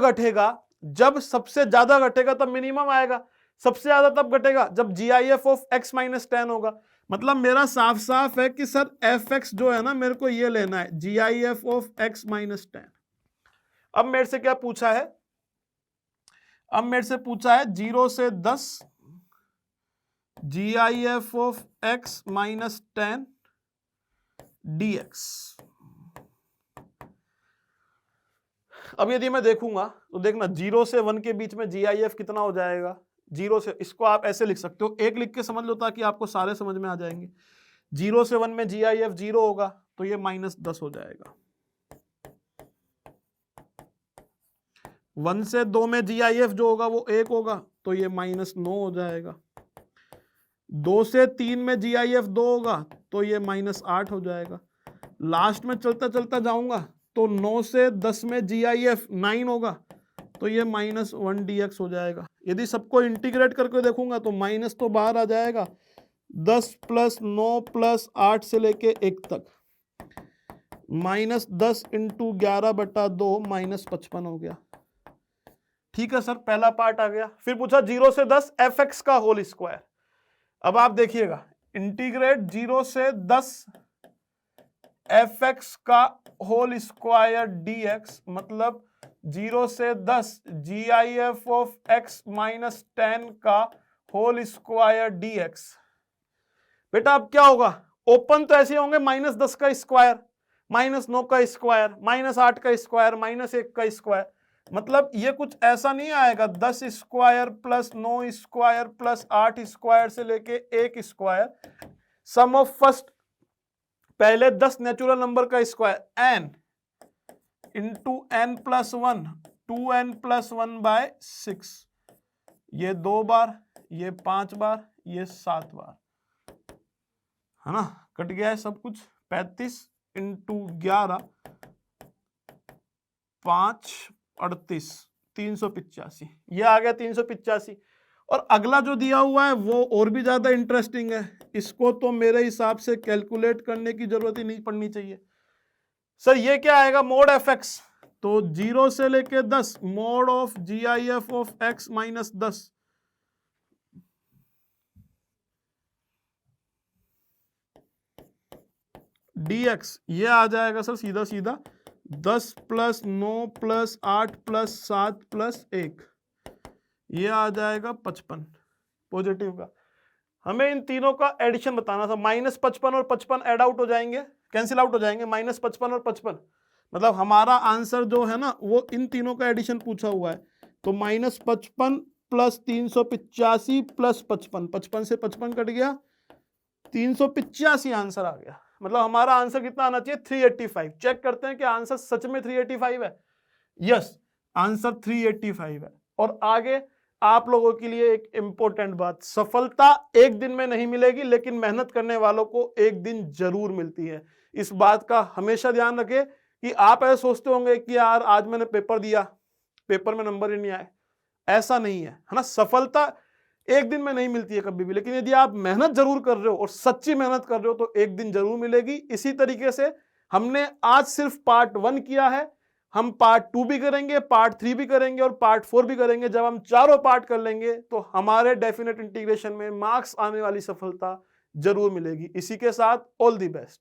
Speaker 1: घटेगा तब मिनिमम आएगा, सबसे ज्यादा तब घटेगा जब GIF ऑफ x-10 होगा। मतलब मेरा साफ साफ है कि सर fx जो है ना मेरे को ये लेना है GIF ऑफ x-10। अब मेरे से क्या पूछा है, अब मेरे से पूछा है 0 से 10 GIF ऑफ x-10 dx। अब यदि मैं देखूंगा तो देखना 0 से 1 के बीच में GIF कितना हो जाएगा, 0 से, इसको आप ऐसे लिख सकते हो, एक लिख के समझ लो ताकि आपको सारे समझ में आ जाएंगे। 0 से 1 में GIF 0 होगा तो ये -10 हो जाएगा। 1 से 2 में GIF जो होगा वो 1 होगा तो ये -9 हो जाएगा। 2 से 3 में GIF 2 होगा तो ये -8 हो जाएगा। लास्ट में चलता चलता जाऊंगा तो 9 से 10 में GIF 9 होगा तो ये -1 dx हो जाएगा। यदि सबको इंटीग्रेट करके देखूंगा तो माइनस तो बाहर आ जाएगा, 10 + 9 + 8 से लेके 1 तक, -10 × 11/2 -55 हो गया। ठीक है सर, पहला पार्ट आ गया। फिर पूछा 0 से 10 fx का होल स्क्वायर। अब आप देखिएगा, इंटीग्रेट 0 से 10 fx का होल स्क्वायर dx, मतलब 0 से 10 GIF ऑफ x-10 का होल स्क्वायर dx। बेटा अब क्या होगा, ओपन तो ऐसे होंगे -10 का स्क्वायर, -9 का स्क्वायर, -8 का स्क्वायर, -1 का स्क्वायर। मतलब ये कुछ ऐसा नहीं आएगा 10 स्क्वायर + 9 स्क्वायर + 8 स्क्वायर से लेके 1 स्क्वायर, सम ऑफ फर्स्ट, पहले 10 नेचुरल नंबर का स्क्वायर n × n + 1, 2n + 1/6, ये 2 बार, ये 5 बार, ये 7 बार, है ना, कट गया है सब कुछ। 35 × 11 5 38 385, ये आ गया 385। और अगला जो दिया हुआ है वो और भी ज्यादा इंटरेस्टिंग है, इसको तो मेरे हिसाब से कैलकुलेट करने की जरूरत ही नहीं पड़नी चाहिए। सर ये क्या आएगा, मोड fx, तो 0 से लेके 10 mode of GIF of x-10 dx, ये आ जाएगा सर सीधा सीधा 10 + 9 + 8 + 7 + 1, ये आ जाएगा 55 पॉजिटिव का। हमें इन तीनों का एडिशन बताना था, -55 और 55 ऐड आउट हो जाएंगे, कैंसिल आउट हो जाएंगे, -55 और 55, मतलब हमारा आंसर जो है ना वो इन तीनों का एडिशन पूछा हुआ है। तो -55 + 385 + 55, 55 से 55 कट गया, 385 आंसर आ गया। मतलब हमारा आंसर कितना आना चाहिए, 385। चेक करते हैं कि आंसर सच में 385 है। यस, आंसर 385 है। और आगे आप लोगों के लिए एक इंपॉर्टेंट बात, सफलता एक दिन में नहीं मिलेगी, लेकिन मेहनत करने वालों को एक दिन जरूर मिलती है। इस बात का हमेशा ध्यान रखें कि आप ऐसे सोचते होंगे कि यार आज मैंने पेपर दिया, पेपर में नंबर ही नहीं आए, ऐसा नहीं है, है ना। सफलता एक दिन में नहीं मिलती है कभी भी, लेकिन यदि आप मेहनत जरूर कर रहे हो और सच्ची मेहनत कर रहे हो तो एक दिन जरूर मिलेगी। इसी तरीके से हमने आज सिर्फ पार्ट 1 किया है, हम पार्ट 2 भी करेंगे, पार्ट 3 भी करेंगे और पार्ट 4 भी करेंगे। जब हम चारों पार्ट कर लेंगे तो हमारे डेफिनेट इंटीग्रेशन में मार्क्स आने वाली सफलता जरूर मिलेगी। इसी के साथ ऑल द बेस्ट।